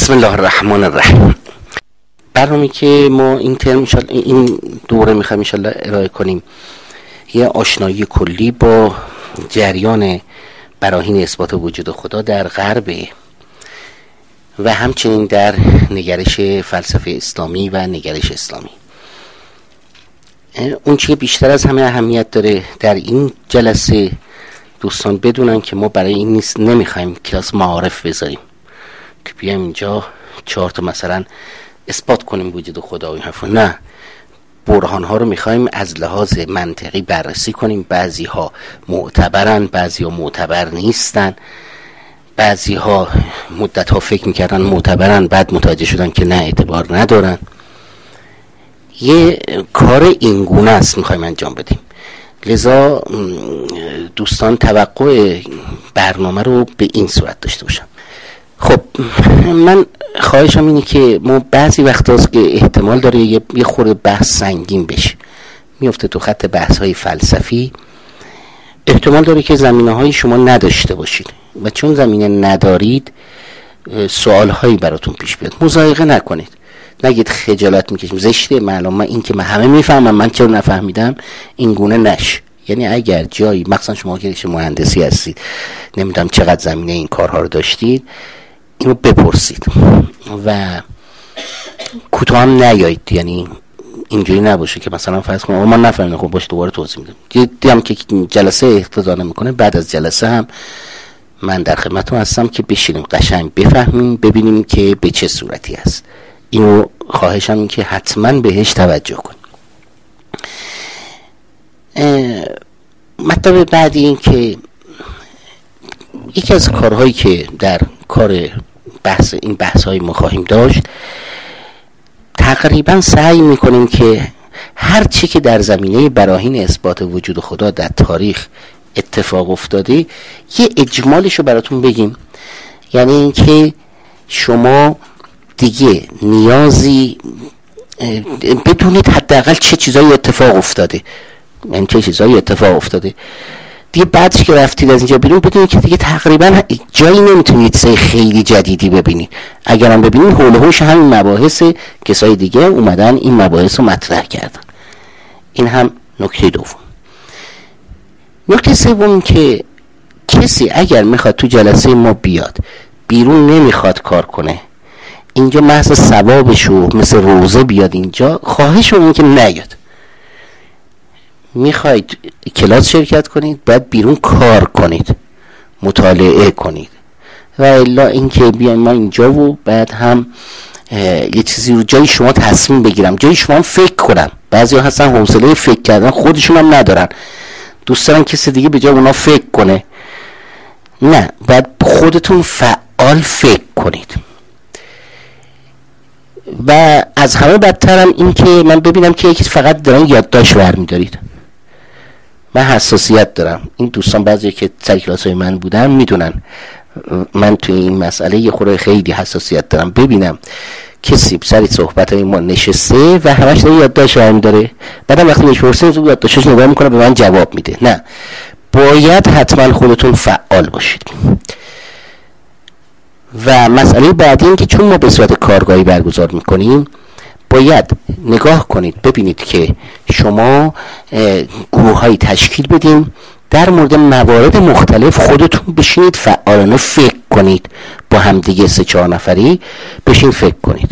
بسم الله الرحمن الرحیم. برنامه‌ای که ما این دوره میخوایم ان شاءالله ارائه کنیم یه آشنایی کلی با جریان براهین اثبات وجود خدا در غرب و همچنین در نگرش فلسفه اسلامی و نگرش اسلامی. اون چیه بیشتر از همه اهمیت داره در این جلسه دوستان بدونن که ما برای این نیست نمیخوایم کلاس معارف بذاریم که بیایم اینجا 4 تا مثلا اثبات کنیم وجود خدا و این حرفا. نه، برهان ها رو میخوایم از لحاظ منطقی بررسی کنیم. بعضی ها معتبرن، بعضی ها معتبر نیستن، بعضی ها مدت ها فکر میکردن معتبرن بعد متوجه شدن که نه، اعتبار ندارن. یه کار اینگونه است میخوایم انجام بدیم. لذا دوستان توقع برنامه رو به این صورت داشته باشم. خب من خواهشم اینه که ما بعضی وقت هست که احتمال داره یه خورده بحث سنگین بشه، میفته تو خط بحث های فلسفی. احتمال داره که زمینه های شما نداشته باشید و چون زمینه ندارید سوال هایی براتون پیش بیاد. مضایقه نکنید، نگید خجالت میکشیم، زشته، معلومه این که من همه میفهمم من چرا نفهمیدم، این گونه نش. یعنی اگر جایی مثلا شما که مهندسی هستید نمیدونم چقدر زمینه این کارها رو داشتید، اینو بپرسید و کوتاه هم نیایید. یعنی اینجوری نباشه که مثلا فرض کنم ما نفهمیدم، خب باشه دوباره توضیح میدم. دیدم که جلسه اقتضا نمیکنه، بعد از جلسه هم من در خدمتتون هستم که بشینیم قشنگ بفهمیم، ببینیم که به چه صورتی است. اینو خواهشم این که حتما بهش توجه کن. مطلب بعدی این که یکی از کارهایی که در کار این بحث های ما خواهیم داشت، تقریبا سعی میکنیم که هر چی که در زمینه براهین اثبات وجود خدا در تاریخ اتفاق افتاده یه اجمالش رو براتون بگیم. یعنی اینکه شما دیگه نیازی بدونید حداقل چه چیزایی اتفاق افتاده، یعنی چه چیزایی اتفاق افتاده دیگه. بعدش که رفتید از اینجا بیرون بدونید که دیگه تقریبا جایی نمیتونید چیز خیلی جدیدی ببینید. اگرم ببینید حول و حوش همین مباحث کسای دیگه اومدن این مباحث رو مطرح کردن. این هم نکته دوم. نکته سوم که کسی اگر میخواد تو جلسه ما بیاد بیرون نمیخواد کار کنه، اینجا محض ثوابشو مثل روزه بیاد اینجا، خواهشم این که نیاد. میخواید کلاس شرکت کنید بعد بیرون کار کنید، مطالعه کنید، و الا اینکه بیایم ما اینجا و بعد هم یه چیزی رو جای شما تصمیم بگیرم، جای شما هم فکر کنم. بعضی ها هستن حوصله فکر کردن خودشون هم ندارن، دوست دارن کسی دیگه به جای اونا فکر کنه. نه، باید خودتون فعال فکر کنید. و از همه بدترم این که من ببینم که یکی فقط دارن یادداشت برمی‌دارید. من حساسیت دارم. این دوستان بعضی که سر کلاس‌های من بودن میدونن من توی این مسئله یه خورده خیلی حساسیت دارم. ببینم کسی سر صحبت‌های ما نشسته و همش داره یادداشت برمی‌داره، بعدم وقتی بهش پرسیم یادداشتش نگاه میکنه به من جواب میده. نه، باید حتما خودتون فعال باشید. و مسئله بعدی این که چون ما به صورت کارگاهی برگزار میکنیم باید نگاه کنید ببینید که شما گروه‌هایی تشکیل بدین در مورد موارد مختلف، خودتون بشینید فعالانه فکر کنید، با همدیگه 3-4 نفری بشین فکر کنید.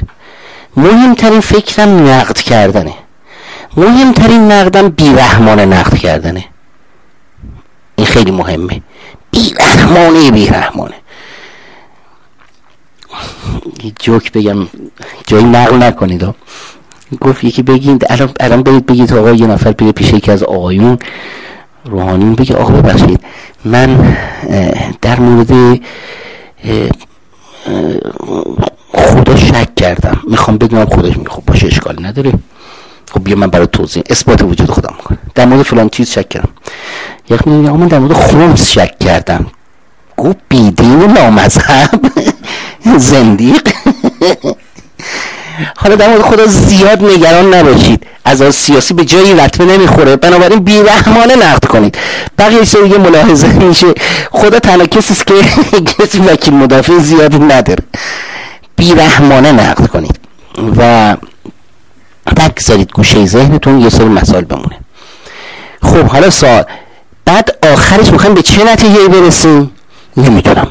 مهمترین فکرم نقد کردنه، مهمترین نقدم بیرحمانه نقد کردنه. این خیلی مهمه، بیرحمانه. یه جوک بگم جایی نقل نکنید. گفت یکی بگید الان برید بگید آقا یه نفر بره پیش یکی از آقایون روحانیون بگه آقا ببخشید من در مورد خدا شک کردم، میخوام بدونم خودش میخوام باشه، اشکال نداره. خب بیا من برای توضیح اثبات وجود خدا میکنم. در مورد فلان چیز شک کردم. یکی میگه آقا من در مورد خمس شک کردم. گفت بیدین و نامذهب زندیق. حالا در مورد خدا زیاد نگران نباشید، از سیاسی به جایی لطمه نمیخوره، بنابراین بیرحمانه نقد کنید. بقیه چیزا دیگه ملاحظه میشه. خدا تنها کسی است که کسی وکیل مدافع زیادی نداره. بیرحمانه نقد کنید و بگذارید گوشه ذهنتون یه سری مسائل بمونه. خب حالا سوال، بعد آخرش میخوایم به چه نتیجه‌ای برسیم؟ نمیدونم.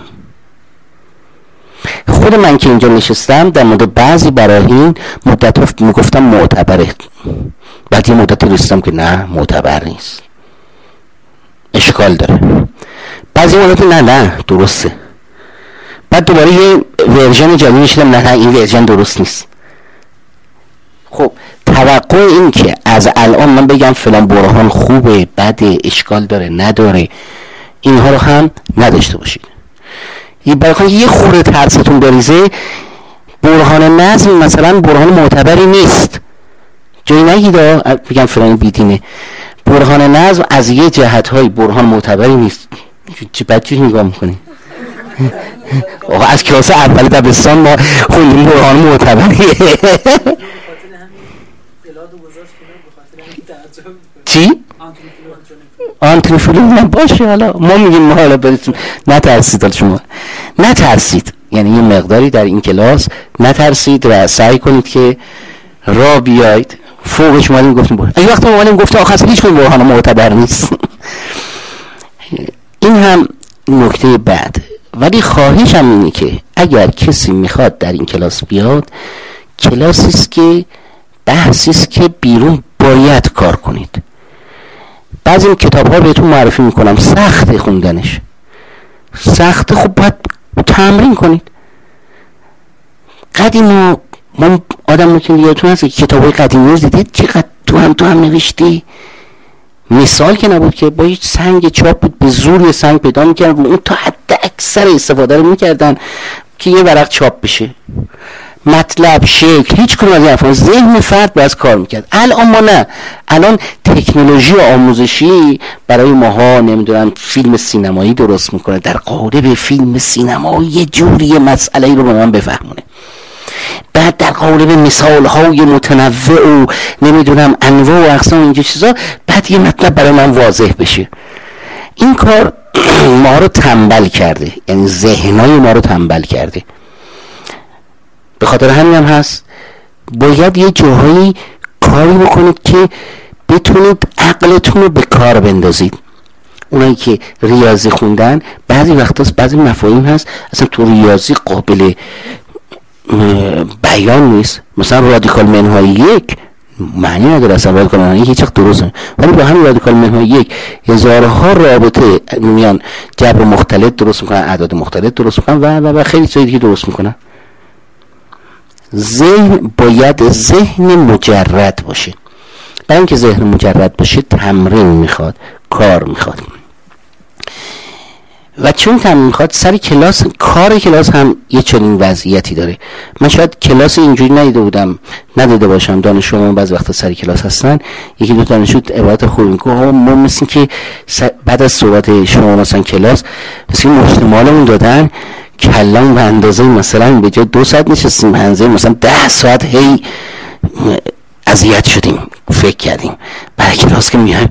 خود من که اینجا نشستم در مورد بعضی براهین مدت‌ها میگفتم معتبره، بعد یه مدتی رسیدم که نه معتبر نیست، اشکال داره. بعضی مدت نه درسته، بعد دوباره یه ورژن جدید شدم نه این ورژن درست نیست. خب توقع این که از الان من بگم فلان برهان خوبه بده اشکال داره نداره، اینها رو هم نداشته باشید. برای یه خورده ترستون بریزه، برهان نظم مثلا برهان معتبری نیست، جایی نگید بگم فلان بیدینه. برهان نظم از یه جهت‌های برهان معتبری نیست. چه بچه‌ای نگاه می‌کنی؟ آقا از کلاس اول دبستان ما خوندیم برهان معتبریه. چی؟ آنتریفولون باشه، حالا ما میگیم ما حالا برسیم. نترسید، شما نترسید، یعنی یه مقداری در این کلاس نترسید و سعی کنید که را بیایید. فوقش ما گفتیم برهان، اگه وقتی ما گفت آخر هیچ کنیم برهان معتبر نیست. این هم نکته بعد. ولی خواهشم اینه که اگر کسی میخواد در این کلاس بیاد، کلاسی است که بحثی است که بیرون باید کار کنید. بعضی این کتاب ها بهتون معرفی میکنم سخت خوندنش، سخت، خوب باید تمرین کنید. قدیم ما آدم میتونید یادتون هست که کتاب های قدیمی رو دیدید چقدر تو هم نوشتی، مثال که نبود که با هیچ سنگ چاپ بود به زور یه سنگ پیدا میکردن و اون تا حد اکثر استفاده رو میکردن که یه ورق چاپ بشه. مطلب، شکل، هیچ کنون از این افراد ذهن فرد باید کار میکرد. الان ما نه، الان تکنولوژی آموزشی برای ماها نمیدونم فیلم سینمایی درست میکنه، در قالب فیلم سینمایی یه جوری مسئله رو به من بفهمونه، بعد در قالب مثال های متنوع و نمیدونم انواع و اقسام اینجا چیزا بعد یه مطلب برای من واضح بشه. این کار ما رو تنبل کرده، یعنی ذهنای ما رو تنبل کرده. به خاطر همین هم هست باید یه جاهایی کاری بکنید که بتونید عقلتون رو به کار بندازید. اونایی که ریاضی خوندن بعضی وقتا بعضی مفاهیم هست اصلا تو ریاضی قابل بیان نیست. مثلا رادیکال منهای یک معنی نداره، اصلا رادیکال منهای یک هیچ وقت درسته، ولی با همین رادیکال منهای یک هزارها رابطه میان جبر مختلف درست میکنن، اعداد مختلف درست میکنن و خیلی چیزای دیگه درست میکنن. ذهن باید ذهن مجرد باشه. برای اینکه ذهن مجرد باشه تمرین میخواد، کار میخواد، و چون تمرین میخواد سر کلاس، کار کلاس هم یه چنین وضعیتی داره. من شاید کلاس اینجوری ندیده باشم، دانشجویان بعضی وقتا سر کلاس هستن، یکی دو دانشجو عبارت خوبی میگه ما مثل که بعد از صحبت شما مثلا کلاس مثل محتمالمون دادن کلام به اندازه مثلا به جای 2 ساعت نشستیم منزل مثلا 10 ساعت هی اذیت شدیم، فکر کردیم. برای کلاس که میایم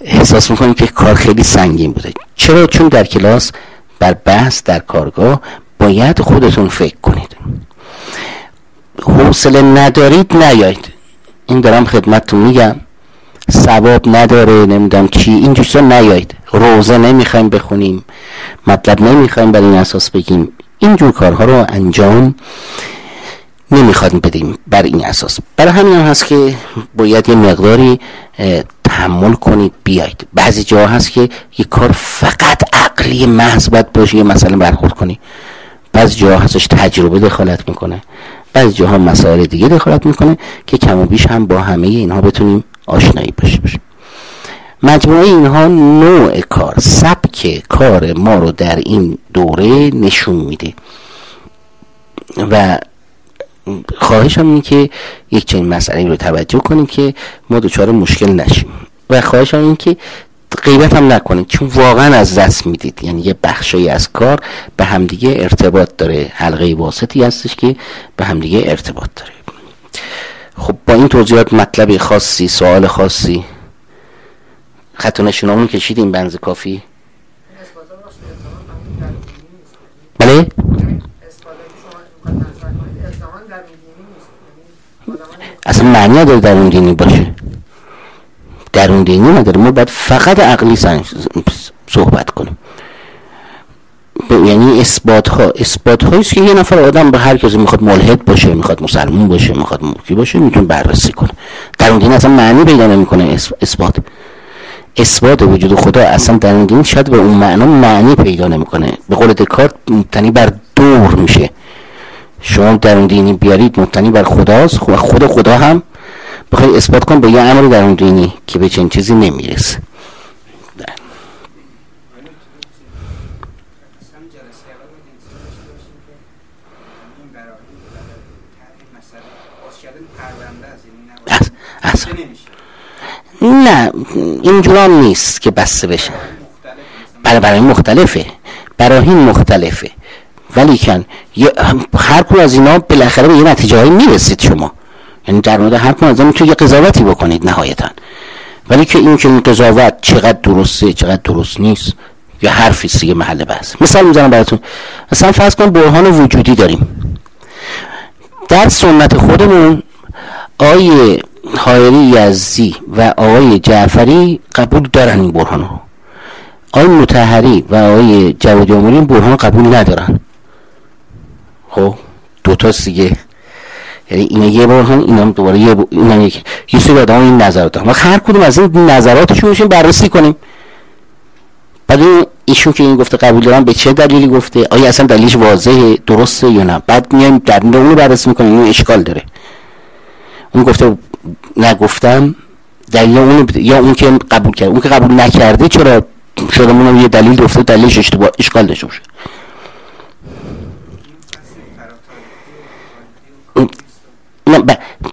احساس میکنیم که کار خیلی سنگین بوده. چرا؟ چون در کلاس بر بحث در کارگاه باید خودتون فکر کنید. حوصله ندارید نیایید، این دارم خدمتتون میگم، ثواب نداره نمیدونم چی اینجور چیزا نیایید. روزه نمیخوایم بخونیم، مطلب نمیخوایم بر این اساس بگیم، اینجور کارها رو انجام نمیخوایم بدیم بر این اساس. برای همین هم هست که باید یه مقداری تحمل کنید بیایید. بعضی جاها هست که یه کار فقط عقلی محض باید باشه، یه مسئله برخورد کنی. بعضی جاها هستش تجربه دخالت میکنه، بعضی جاها مسائل دیگه دخالت میکنه که کم و بیش هم با همه اینها بتونیم آشنایی باشیم. مجموعه اینها نوع کار، سبک کار ما رو در این دوره نشون میده و خواهشم اینه که یک چنین مسئله رو توجه کنیم که ما دچار مشکل نشیم و خواهشم اینه که غیبت هم نکنید، چون واقعا از دست میدید. یعنی یه بخشی از کار به همدیگه ارتباط داره، حلقه واسطی هستش که به همدیگه ارتباط داره. خب با این توضیحات مطلب خاصی، سوال خاصی خط و نشونامون کشیدیم بنز کافی؟ بله؟ اصلا معنی نداره درون دینی باشه، درون دینی نداره. ما باید فقط عقلی صحبت کنیم. یعنی اثبات هاییست که یه نفر آدم به هر کسی میخواد ملحد باشه، میخواد مسلمان باشه، میخواد موکی باشه، میتونه بررسی کنه. درون دین اصلا معنی پیدا نمیکنه. اثبات وجود خدا اصلا درون دین شاید به اون معنا معنی پیدا نمیکنه. به قول دکارت مبتنی بر دور میشه. شما درون دینی بیارید مبتنی بر خداست، خود خدا هم بخوای اثبات کن به یه امر درون دینی که به چنین چیزی نمیرسه. نه اینجوران نیست که بسته بشه. برای مختلفه، براهین مختلفه، ولی کن هر کدوم از اینا بالاخره به یه نتیجه هایی میرسید. شما یعنی در مورد هر کدوم از اینا میتونید یه قضاوتی بکنید نهایتا، ولی که این قضاوت چقدر درسته چقدر درست نیست یا حرفی دیگه محل بحث. مثال میزنم براتون. مثلا فرض کن برهان وجودی داریم در سنت خودمون. آیه حائری یزدی و آقای جعفری قبول دارن این برهان رو. آقای مطهری و آقای جوادی آملی این برهان قبول ندارن. خب دوتا دیگه، یعنی اینا یه برهان، اینا دوباره اینا یه سری آدم این نظرات دارن. هر کدوم از این نظراتشون میشیم بررسی کنیم. بعد ایشون که این گفته قبول دارن به چه دلیلی گفته، آیا اصلا دلیلش واضحه درسته یا نه. بعد میایم در اون بررسی میکنیم این اشکال داره. اون گفته نگفتم دلیل اون، یا اون که قبول کرد. اون که قبول نکرده چرا شدمونم یه دلیل گفته دلیلش اشتباه اشکال داشته باشه.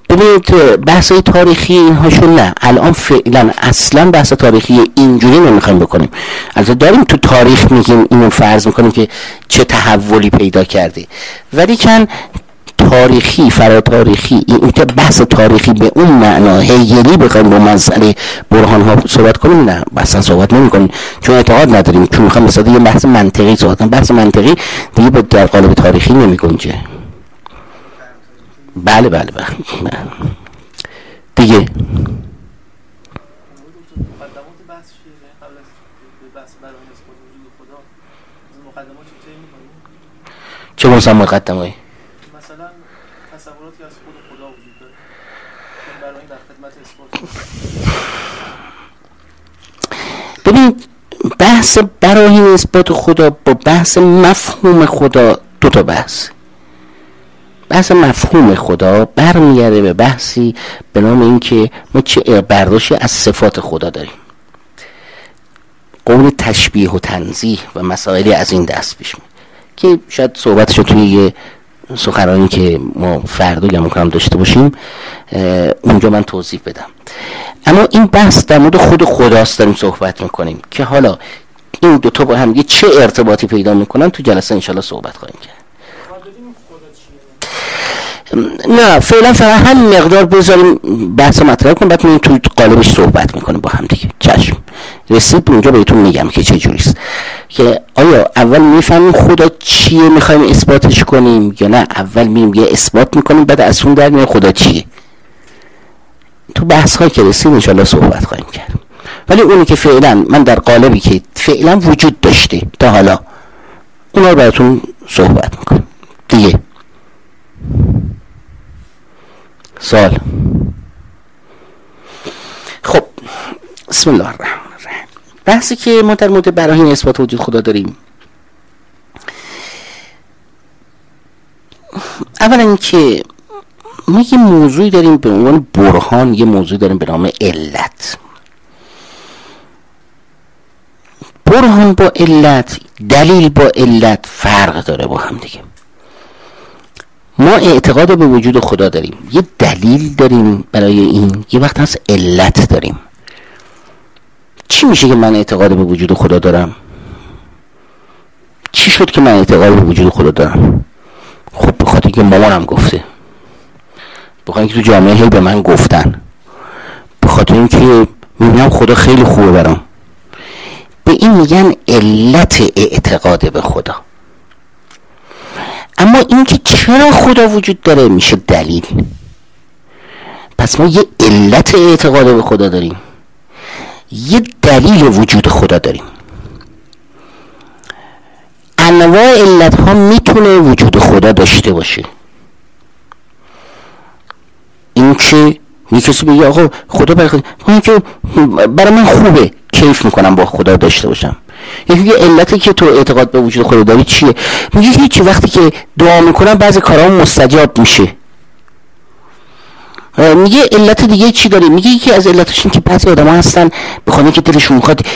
ببینید بحث تاریخی اینهاشون نه، الان فعلا اصلا بحث تاریخی اینجوری نمیخوایم بکنیم. البته داریم تو تاریخ میگیم، اینو فرض میکنیم که چه تحولی پیدا کرده، ولی کن تاریخی فراتاریخی این که بحث تاریخی به اون معنا هگلی بخوایم با مسئله برهان ها صحبت کنیم، نه اصلا صحبت نمی کنیم، چون اعتقاد نداریم. چون میخوام مثلا یه بحث منطقی صحبت کنیم. بحث منطقی دیگه در قالب تاریخی نمی گنجه. بله دیگه چه مثلا مقدمه‌ای؟ مثلا تصوراتی از خود خدا وجود داره که برای این در خدمت اثبات. ببینید بحث براهین اثبات خدا با بحث مفهوم خدا دو تا بحث مفهوم خدا برمیگرده به بحثی به نام این که ما چه برداشتی از صفات خدا داریم. قول تشبیه و تنزیه و مسائلی از این دست پیش میاد که شاید صحبتشو توی یه سخنرانی که ما فردا گمان کنم داشته باشیم اونجا من توضیح بدم. اما این بحث در مورد خود خداست داریم صحبت میکنیم که حالا این دوتا با هم چه ارتباطی پیدا میکنن تو جلسه انشالله صحبت خواهیم کرد. نه فعلا فقط هم مقدار بذاریم بحث مطرح کنیم، بعد میریم تو قالبش صحبت میکنیم با هم دیگه. چشم رسید اونجا بهتون میگم که چه جوریست، که آیا اول میفهمیم خدا چیه میخوایم اثباتش کنیم یا نه اول میریم یه اثبات میکنیم بعد از اون در میاد خدا چیه. تو بحث های که رسید انشالله صحبت خواهیم کرد. ولی اونی که فعلا من در قالبی که فعلا وجود داشته تا حالا اونا رو براتون صحبت میکنم دیگه. سوال؟ خب بسم الله الرحمن الرحیم. بحثی که ما در مورد براهین اثبات وجود خدا داریم، اولا اینکه ما یه موضوعی داریم به عنوان برهان، یه موضوع داریم به نام علت. برهان با علت، دلیل با علت فرق داره با هم دیگه. ما اعتقاد به وجود خدا داریم، یه دلیل داریم برای این، یه وقت هست علت داریم. چی میشه که من اعتقاد به وجود خدا دارم؟ چی شد که من اعتقاد به وجود خدا دارم؟ خب به خاطر که مامانم گفته، به خاطر اینکه تو جامعه هی به من گفتن، به خاطر اینکه میبینم خدا خیلی خوبه برام. به این میگن علت اعتقاد به خدا. اما اینکه چرا خدا وجود داره میشه دلیل. پس ما یه علت اعتقاد به خدا داریم، یه دلیل وجود خدا داریم. انواع علت ها میتونه وجود خدا داشته باشه. این که یه کسی بگه آقا خدا برای خدا، این که برای من خوبه، کیف میکنم با خدا داشته باشم. یه علتی که تو اعتقاد به وجود خدا داری چیه؟ میگه هیچی، وقتی که دعا میکنم بعضی کارها مستجاب میشه. میگه علت دیگه چی داری؟ میگه یکی از علتش این که بعضی آدم ها هستن بخواد که دلشون میخواد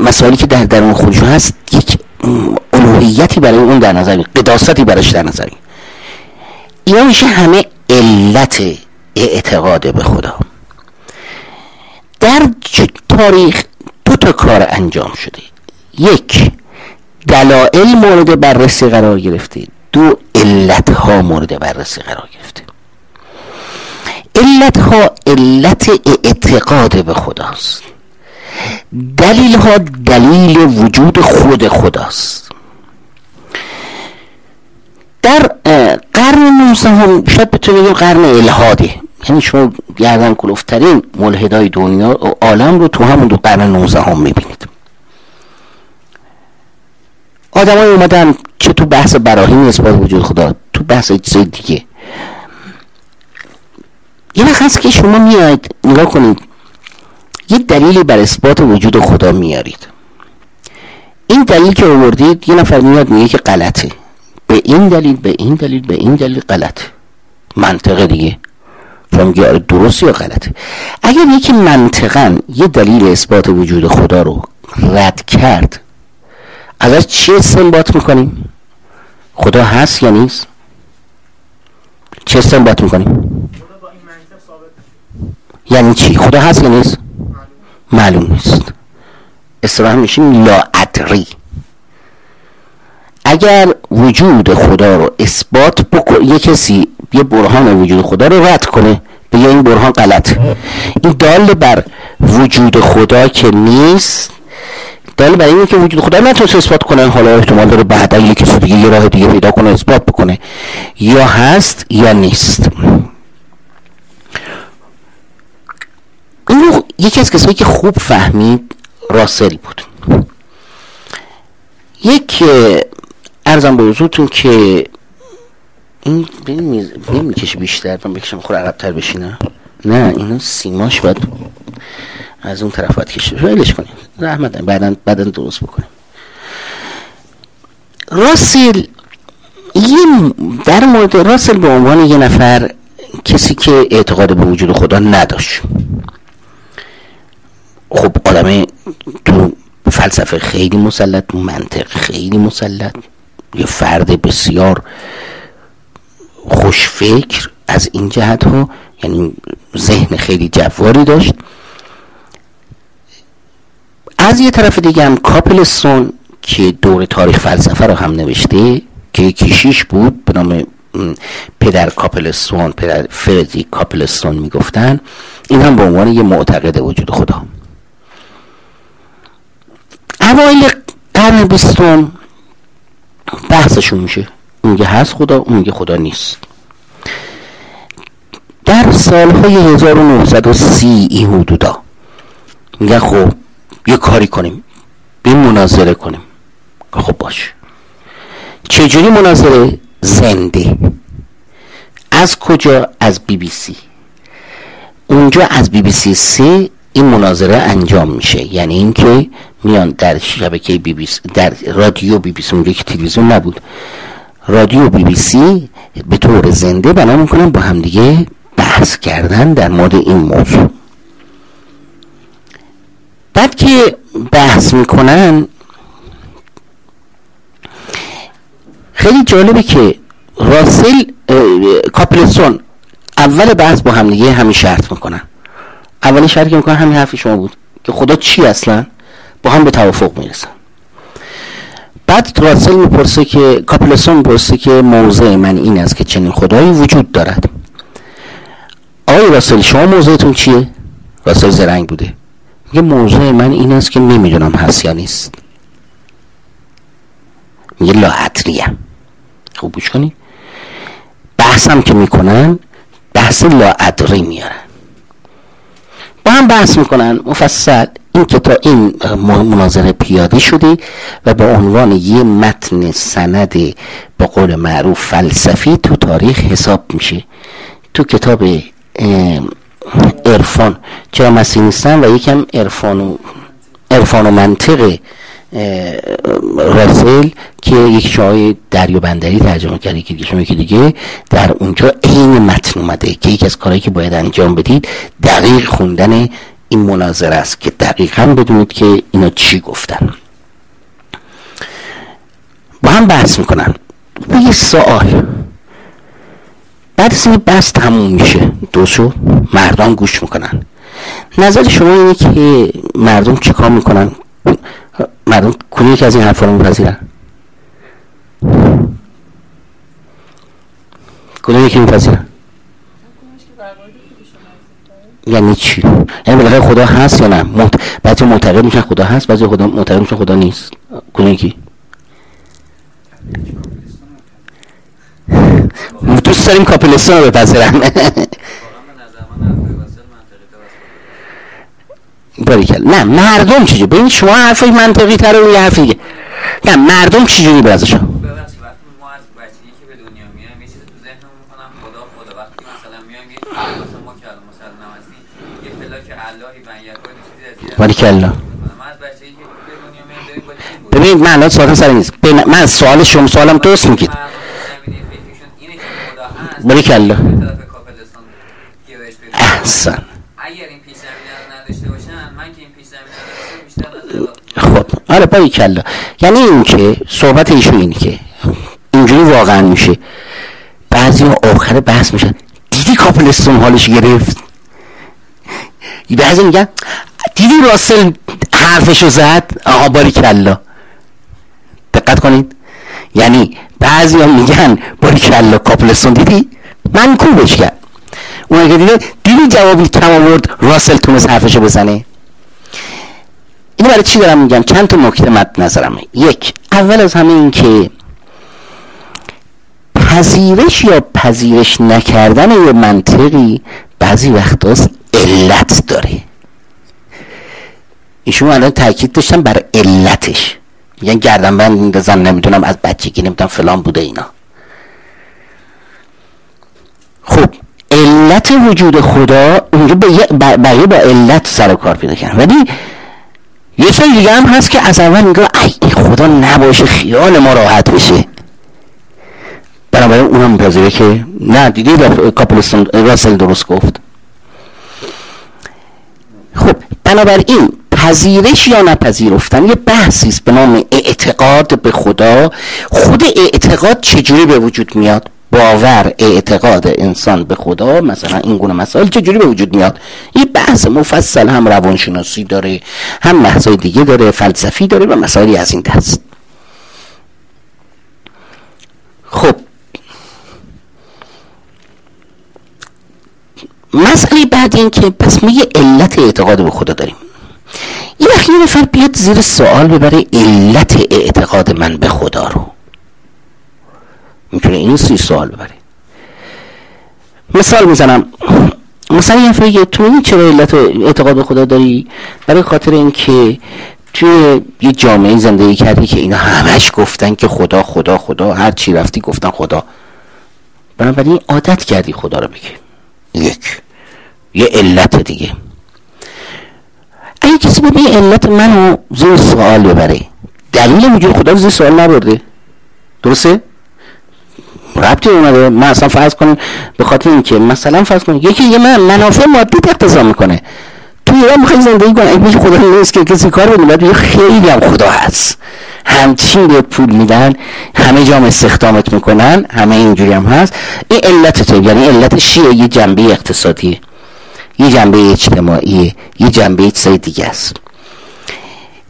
مسائلی که در درون خودشون هست یک الوهیتی برای اون در نظر، قداستی براش در نظر. اینا میشه همه علت اعتقاد به خدا. در تاریخ دو تا کار انجام شده، یک دلایل مورد بررسی قرار گرفته، دو علت ها مورد بررسی قرار گرفته. علت ها علت اعتقاد به خداست، دلیل ها دلیل وجود خود خداست. در قرن 19 هم شاید بتونیم بگیم قرن الحاده، یعنی شما گردن کلوفترین ملحدای دنیا و عالم رو تو همون دو قرن 19 هم میبینید. آدم های اومدن چه تو بحث براهین اثبات وجود خدا، تو بحث چیز دیگه. یه وقت هست که شما میاید نگاه کنید یه دلیلی بر اثبات وجود خدا میارید، این دلیل که آوردید یه نفر میاد میگه که غلطه، به این دلیل به این دلیل به این دلیل غلطه، منطقه دیگه شما میگه درست یا غلطه. اگر یکی منطقاً یه دلیل اثبات وجود خدا رو رد کرد، ازش چی استنباط میکنیم؟ خدا هست یا نیست؟ چی استنباط میکنیم؟ یعنی چی؟ خدا هست یا نیست؟ معلوم نیست. اصطلاحاً میشیم لا ادری. اگر وجود خدا رو اثبات بکنه، یه کسی یه برهان وجود خدا رو رد کنه بگه این برهان غلطه، این دال بر وجود خدا که نیست، دال بر اینه که وجود خدا نتونست اثبات کنه. حالا احتمال داره بعدا یه کسی دیگه یه راه دیگه پیدا کنه اثبات بکنه، یا هست یا نیست. اینو یکی از کسایی که خوب فهمید راسل بود. یک عرضم به حضورتون که این نمیکشه بیشتر، من بکشم خود عقب‌تر بشینم. نه اینو سیماش باید از اون طرف باید کشه، ولش کنیم رحمت بعداً درست بکنیم. راسل در مورد راسل به عنوان یه نفر کسی که اعتقاد به وجود خدا نداشت، خب آدم تو فلسفه خیلی مسلط، منطق خیلی مسلط، یه فرد بسیار خوشفکر از این جهت ها، یعنی ذهن خیلی جواری داشت. از یه طرف دیگه هم کاپلستون که دور تاریخ فلسفه رو هم نوشته که کشیش بود به نام پدر کاپلستون، پدر فردریک کاپلستون میگفتن، این هم به عنوان یه معتقد وجود خدا. اوایل قرن 20 بحثشون میشه، اون میگه هست خدا، اون میگه خدا نیست. در سالهای 1930 این حدودا میگه خب یه کاری کنیم، بیم مناظره کنیم. خب باش، چجوری مناظره؟ زنده. از کجا؟ از BBC. اونجا از BBC 3 این مناظره انجام میشه، یعنی اینکه میان در شبکه BBC، در رادیو BBC، اونجا که تلویزیون نبود، رادیو BBC به طور زنده بنا میکنن با هم دیگه بحث کردن در مورد این موضوع. بعد که بحث میکنن خیلی جالبه که راسل کاپلستون اول بحث با هم دیگه همین شرط میکنن، اولی شرط که میکنن همین حرف شما بود که خدا چی اصلا، با هم به توافق میرسن. بعد راسل میپرسه که کاپلستون میپرسه که موضع من این است که چنین خدایی وجود دارد. آقای راسل شما موضعتون چیه؟ راسل زرنگ بوده، میگه موضوع من این است که نمیدونم هست یا نیست. میگه لا ادریم. خوب گوش کنید. بحثم که میکنن بحث لاادری میارن، با هم بحث میکنن مفصل. این کتاب، این مناظره پیاده شده و به عنوان یه متن سند به قول معروف فلسفی تو تاریخ حساب میشه. تو کتاب عرفان چرا مسیح نیستن و یکم عرفان و منطق راسل که یک شای دریابندری ترجمه کرده، که دیگه در اونجا عین متن اومده که یکی از کارهایی که باید انجام بدید دقیق خوندن این مناظره است که دقیقاً بدونید که اینا چی گفتن. با هم بحث میکنن. و یه سوال بعد از این بحث تموم میشه، دوستو مردم گوش میکنن. نظر شما اینه که مردم چی کار میکنن؟ مردم کدومی که از این حرفا رو میپذیرن؟ کدومی که میپذیرن؟ یعنی چی؟ یعنی بالاخره خدا هست یا نه؟ بعضی معتقد میشن خدا هست، بعضی معتقد میشن خدا نیست. کدومی کی؟ دوست داریم کاپلستان رو بپذیرن. باریکل. نه مردم چجوری؟ ببین شما حرفای منطقی تر و یه حرفی دیگه. نه مردم چجوری به ازشون؟ ببخشید وقتی ما از بچگی که به دنیا میایم یه چیزی تو ذهنمون میکنم خدا وقتی مثلا میایم یه مثلا ما که مسلمان هستیم یه پلاک اللهی بن یکای چیزی از باریکل. من از بچگی که به دنیا میام داریم با چی بود؟ ببین من الان سوالم سر نیست. من سوال شما سوالم درست میگید. باریکل. احسن. اگر این پیش زمینه رو نداشته باشن، من که این پیش زمینه رو داشتم بیشتر خب آره باریکلا. یعنی این که صحبت ایشون اینه که اینجوری واقعا میشه بعضی ها آخر بحث میشن دیدی کاپلستون حالش گرفت، بعضی میگن دیدی راسل حرفشو زد. آها باریکلا. دقت کنید. یعنی بعضی ها میگن باریکلا کاپلستون دیدی من کوبش کرد، اون که دیدی جوابی کم آورد راسل تونست حرفشو بزنه. اینو برای چی دارم میگم؟ چند تا نکته مد نظرمه. یک، اول از همه این که پذیرش یا پذیرش نکردن یه منطقی بعضی وقتا علت داره. ایشون الان تاکید داشتن بر علتش، میگن گردنبند میندازن نمیدونم از بچگی نمیدونم فلان بوده اینا. خب علت وجود خدا اونجا بقیه با علت سر و کار پیدا کردن، ولی یه سری دیگه هم هست که از اول میگه ای خدا نباشه خیال ما راحت بشه، بنابراین اونم میپذیره که نه دیدی کاپلستون راسل درست گفت. خب بنابراین پذیرش یا نپذیرفتن یه بحثی است به نام اعتقاد به خدا. خود اعتقاد چجوری به وجود میاد؟ باور، اعتقاد انسان به خدا، مثلا این گونه مسائل چجوری به وجود میاد؟ یه بحث مفصل هم روانشناسی داره، هم بحثای دیگه داره، فلسفی داره و مسائلی از این دست. خب مسئله بعد این که پس ما یه علت اعتقاد به خدا داریم. یه وقت یه نفر بیاد زیر سوال ببره علت اعتقاد من به خدا رو، میتونه این سوال ببره. مثال میزنم، مثلا یه نفر تو این چرا علت اعتقاد به خدا داری؟ برای خاطر اینکه توی یه جامعه زندگی کردی که اینا همش گفتن که خدا خدا خدا، هر چی رفتی گفتن خدا، بنابراین عادت کردی خدا رو بگی. یه علت دیگه. اگه کسی به علت منو زیر سوال ببره، دلیل وجود خدا رو زیر سوال نبرده، درسته؟ ربطی اومده. من اصلا فرض کنیم به خاطر اینکه مثلا فرض کنیم یکی یه منافع مادی اقتضا میکنه، تو ایران میخوای زندگی کنه، اگه خدا نیست که کسی کار بده، بعد خیلی هم خدا هست، همچین بهت پول میدن، همه جام استخدامت میکنن، همه اینجوری هم هست. این علتته. یعنی علتش چیه؟ یه جنبه اقتصادیه، یه جنبه اجتماعیه، یه جنبه چیز دیگه است.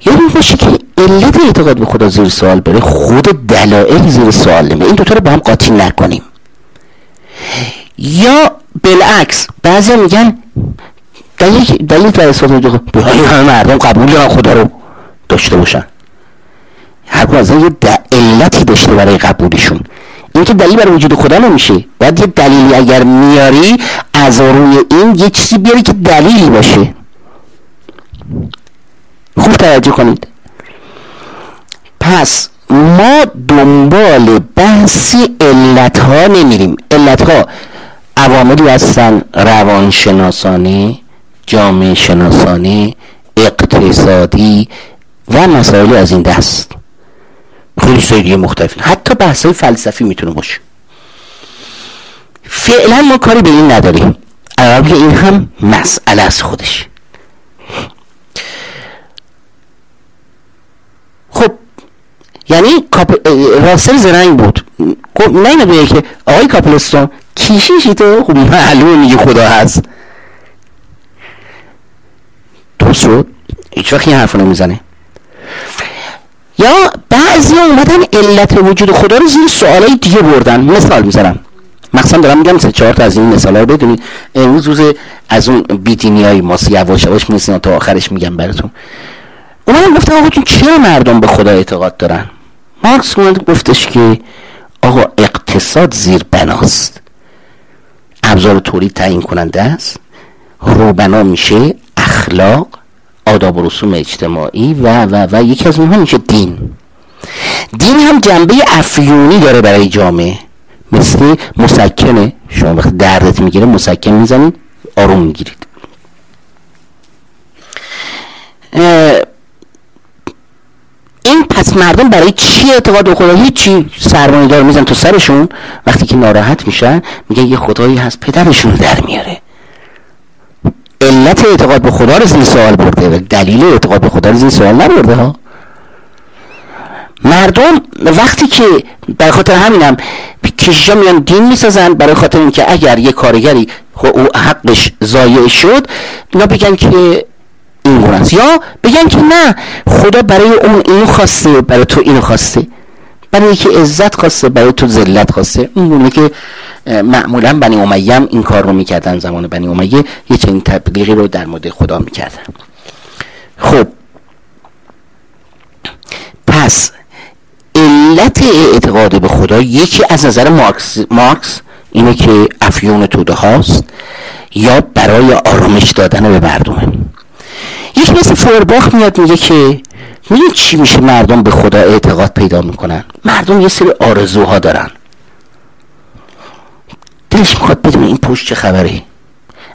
یعنی باشه که علت اعتقاد به خدا زیر سوال بره، خود دلایل زیر سوال نمیره. این دوتا رو با هم قاطی نکنیم. یا بالعکس بعضی میگن دلیل برای اثبات برای همه مردم قبول دارن خدا رو داشته باشن، هر کدوم از یه علتی داشته برای قبولشون. این که دلیل برای وجود خدا نمیشه. باید یه دلیلی اگر میاری از روی این یه چیزی بیاری که دلیلی باشه. خوب توجه کنید. پس ما دنبال بحث علت ها نمیریم. علت ها عواملی هستن روانشناسانه، جامعه شناسانه، اقتصادی و مسائل از این دست. خیلی سیدی مختلفین، حتی بحثای فلسفی میتونه باشه. فعلا ما کاری به این نداریم، عربی این هم مسئله از خودش. خب یعنی راسل زرنگ بود، نه بگه که آقای کاپلستون کیشیشی تو؟ خب معلومه میگه خدا هست. درست شد؟ هیچ وقت این حرف نمیزنه. یا بعضی ها اومدن علت وجود خدا رو زیر سوالای دیگه بردن. مثال میزنم، مخصوصا دارم میگم 3-4 تا از این مثالا رو بدونید. امروز روز از اون بیدینی های ماست، یواش یواش میرسیم تا آخرش میگم براتون. اومدن گفتن آقا تون چرا مردم به خدا اعتقاد دارن؟ مارکس اومد گفتش که آقا اقتصاد زیر بناست، ابزار تولید تعیین کننده است، روبنا میشه اخلاق، آداب و رسوم اجتماعی و یکی از اونها میشه دین. دین هم جنبه افیونی داره برای جامعه، مثل مسکنه. شما وقتی دردت میگیره مسکن میزنید آروم میگیرید. این پس مردم برای چی اعتقاد به خدا؟ هیچی، سرمایه دار میزن تو سرشون، وقتی که ناراحت میشن میگن یه خدایی هست پدرشون در میاره. علت اعتقاد به خدا رو زیر سوال برده و دلیل اعتقاد به خدا رو زیر سوال نبرده ها. مردم وقتی که برای خاطر همینم کشیشا میان دین میسازن، برای خاطر اینکه اگر یه کارگری حقش ضایع شد اینا بگن که این گونه است، یا بگن که نه خدا برای اون اینو خواسته، برای تو اینو خواسته، برای که عزت خواسته برای تو ذلت خواسته. اون گونه که معمولا بنی امیه هم این کار رو میکردن. زمان بنی امیه یه چنین تبلیغی رو در مورد خدا میکردن. خب پس علت اعتقاد به خدا یکی از نظر مارکس اینه که افیون توده هاست یا برای آرامش دادن به مردمه. یکی مثل فورباخ میاد میگه که میدونی چی میشه مردم به خدا اعتقاد پیدا میکنن؟ مردم یه سری آرزوها دارن، دلش میخواد بدونه این پشت چه خبره.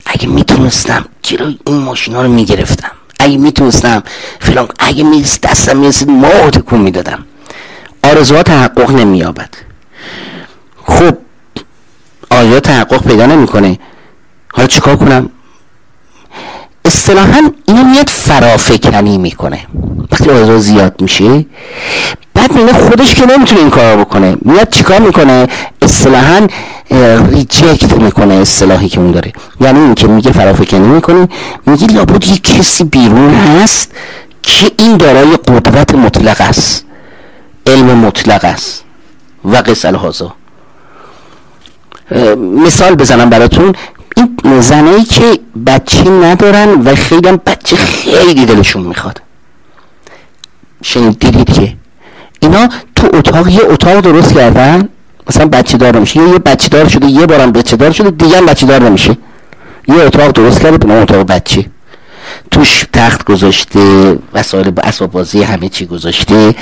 اگه میتونستم جلوی این ماشینا رو میگرفتم، اگه میتونستم فلان، اگه دستم میرسید ما تکون میدادم. آرزوها تحقق نمییابد. خب آیا تحقق پیدا نمیکنه؟ حالا چیکار کنم؟ اصطلاحاً اینو میاد فرافکنی میکنه. وقتی آرزو زیاد میشه بعد میگه خودش که نمیتونه این کارو بکنه، میاد چیکار میکنه؟ اصطلاحاً ریجکت میکنه اصطلاحی که اون داره. یعنی این که میگه فرافکنی میکنه، میگه لابد یک کسی بیرون هست که این دارای قدرت مطلق است، علم مطلق است و قصه الهازا. مثال بزنم براتون. این زنایی که بچه ندارن و خیلی هم بچه خیلی دلشون میخواد، شنیدید که اینا تو اتاق یه اتاق درست کردن، مثلا بچه دار نمیشه، یه بچه دار شده، یه بارم بچه دار شده، دیگه هم بچه دار نمیشه، یه اتاق درست کرده به نام اتاق بچه، توش تخت گذاشته، وسایل اسباب بازی همه چی گذاشته،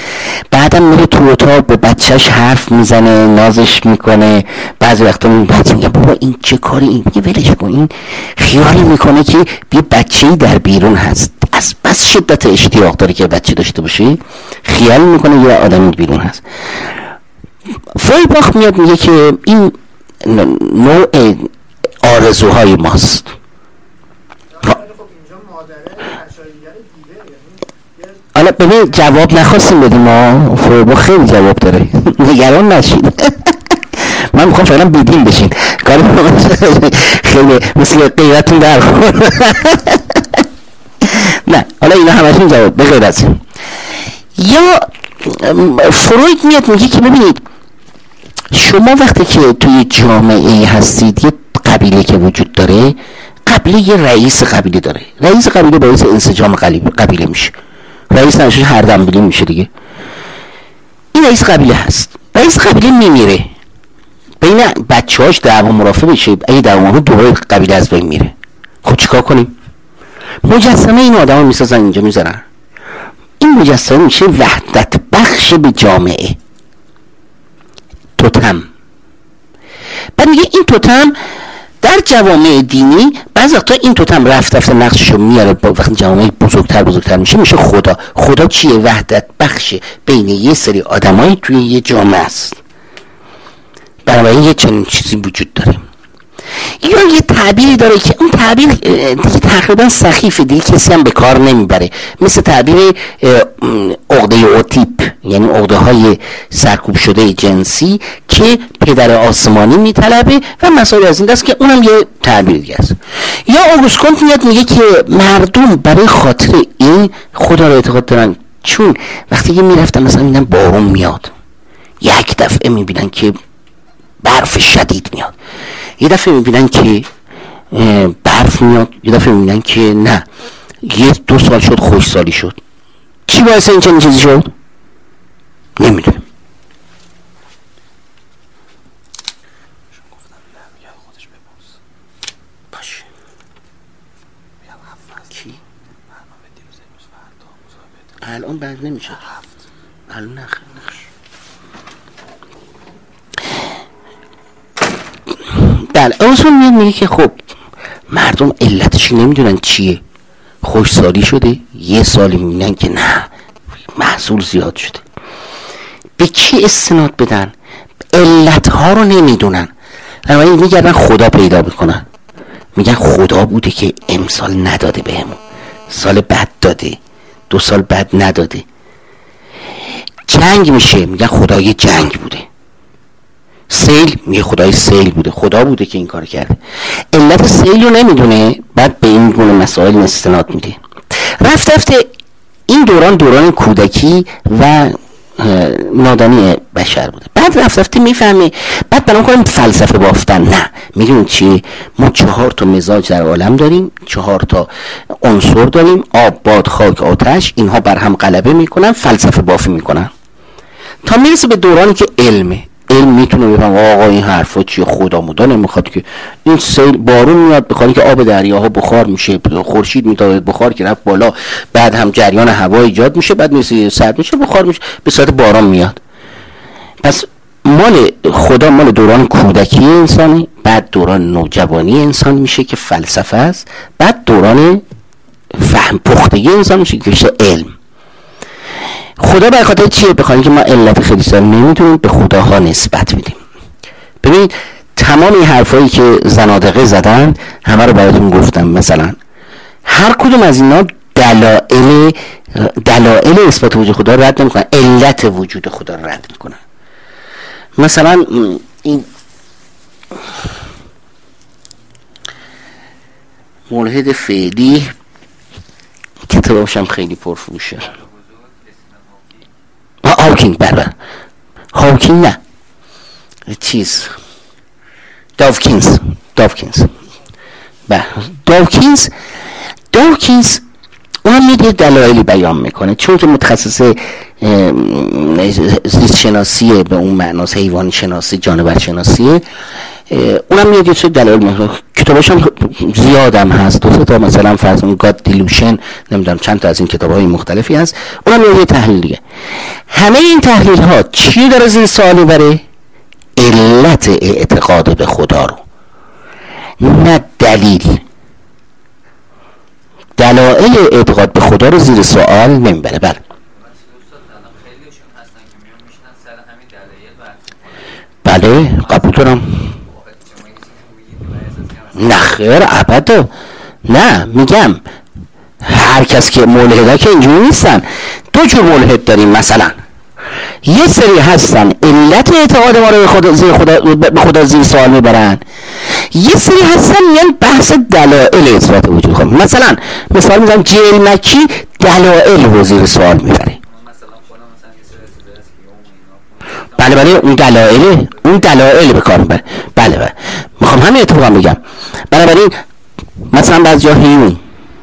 بعدم میره تو اتاق با بچهش حرف میزنه، نازش میکنه. بعضی وقتا بچه میگه بابا این چه کاری، این میگه ولش کن، این خیال میکنه که یه بچه‌ای در بیرون هست، از بس شدت اشتیاق داره که بچه داشته باشه خیال میکنه یه آدمی بیرون هست. فویباخ میاد میگه که این نوع آرزوهای ماست. حالا ببین جواب نخواستیم بدیم ما، فویباخ خیلی جواب داره نگران نشید. من میخوام فعلا بیدین بشین، کاری خیلی مثل غیرتون در نه حالا اینا همشون جواب به غیر از این. یا فروید میاد میگه که ببینید شما وقتی که توی جامعه هستید، یه قبیله که وجود داره، قبیله یه رئیس قبیله داره، رئیس قبیله باعث انسجام قبیله میشه، رئیس نشوش هر دنبیلی میشه دیگه. این رئیس قبیله هست، رئیس قبیله میمیره، بین بچه‌هاش دعوا مرافع بشه، اگه دعوا مرافع دوره قبیله از بین میره. خب چیکار کنیم؟ مجسمه این آدما میسازن اینجا میذارن، این مجسمه میشه وحدت بخش به جامعه، توتم. بعد میگه این توتم در جوامع دینی بعضی وقتا این توتم رفته نقششو میاره، وقتی جوامع بزرگتر میشه خدا. خدا چیه؟ وحدت بخش بین یه سری آدمایی توی یه جامعه است. بنابراین یه چنین چیزی وجود داره. یا یه تعبیری داره که اون تعبیر دیگه تقریبا سخیفه، دیگه کسی هم به کار نمیبره، مثل تعبیر عقده اوتیپ، یعنی عقده های سرکوب شده جنسی که پدر آسمانی میطلبه و مسائل از این دست، که اونم یه تعبیر دیگه است. یا آگوست کونت میاد میگه که مردم برای خاطر این خدا رو اعتقاد دارن، چون وقتی که میرفتن مثلا میدن بارون میاد، یک دفعه میبینن که برف شدید میاد، یه دفعه میبینن که برف میاد، یه دفعه میبینن که نه، 1-2 سال شد خوشسالی شد. چی باعث این چنین چیزی شد؟ نمیدونم. باشه. کی؟ الان بعد نمیشه. الان نخ. بله اصلا میگه که خب مردم علتش نمیدونن چیه، خوشسالی شده، 1 سالی میبینن که نه محصول زیاد شده. به کی استناد بدن؟ علتها رو نمیدونن، اما میگردن خدا پیدا بکنن، میگن خدا بوده که امسال نداده بهمون، سال بعد داده، 2 سال بعد نداده. جنگ میشه، میگن خدای جنگ بوده. سیل، میگه خدای سیل بوده، خدا بوده که این کار کرده. علت سیل رو نمیدونه، بعد به این گونه مسائل استناد میده. رفته این دوران کودکی و نادانی بشر بوده. بعد رفته میفهمه، بعد برام کنیم فلسفه بافتن. نه، میگیم چی؟ ما 4 تا مزاج در عالم داریم، 4 تا عنصر داریم، آب، باد، خاک، آتش. اینها بر هم غلبه میکنن، فلسفه بافی میکنن تا میرسه به دورانی که علم میتونه بفهم آقا این حرفا چیه، خدا مودا نمیخواد که این سیل بارون میاد بخاطر که آب دریاها بخار میشه، خورشید میتونه بخار که رفت بالا، بعد هم جریان هوا ایجاد میشه، بعد میشه سرد میشه، بخار میشه، به صورت باران میاد. پس خدا مال دوران کودکی انسانی، بعد دوران نوجوانی انسان میشه که فلسفه است، بعد دوران فهم پختگی انسان میشه که میشه علم. خدا به خاطر چیه؟ بخواهیم که ما علت خیلی سال نمیتونیم به خداها نسبت بدیم. ببینید تمام این حرفایی که زنادقه زدن همه رو براتون گفتم. مثلا هر کدوم از اینا دلایل اثبات وجود خدا رو رد نمیکنن، علت وجود خدا رو رد میکنن. مثلا این ملحد فعلی کتابش هم خیلی پرفروشه، هاوکینگ. بله هاوکینگ نه، چیز داوکینز. بله داوکینز اون میاد دلایلی بیان میکنه، چون که متخصص زیست شناسیه، به اون معناست حیوان شناسی، جانور شناسیه. اونم میاد یه سری دلایل میکنه. کتاباش هم زیادم هست، 2 تا مثلا فرض اون گاد دیلوشن، نمیدونم چند تا از این کتاب‌های مختلفی هست. اونم میاد یه تحلیل دیگه. همه این تحلیل ها چی داره زیر سوال میبره؟ علت اعتقاد به خدا رو، نه دلیل. دلایل اعتقاد به خدا رو زیر سوال نمیبره. بله بله قبول دارم. نه خیر ابدا نه، میگم هر کس که ملحده که اینجوری نیستن. 2 جور ملحد داریم. مثلا یه سری هستن علت اعتقاد ما رو به خدا زیر سوال میبرن، یه سری هستن میان بحث دلایل اثبات وجود خدا. مثلا مثال میزنم جیل مکی دلایل رو زیر سوال میبره. بله اون دلایل به کار میبره. بله میخوام همین اتفاقا بگم. بنابراین مثلا بعضی جا هیون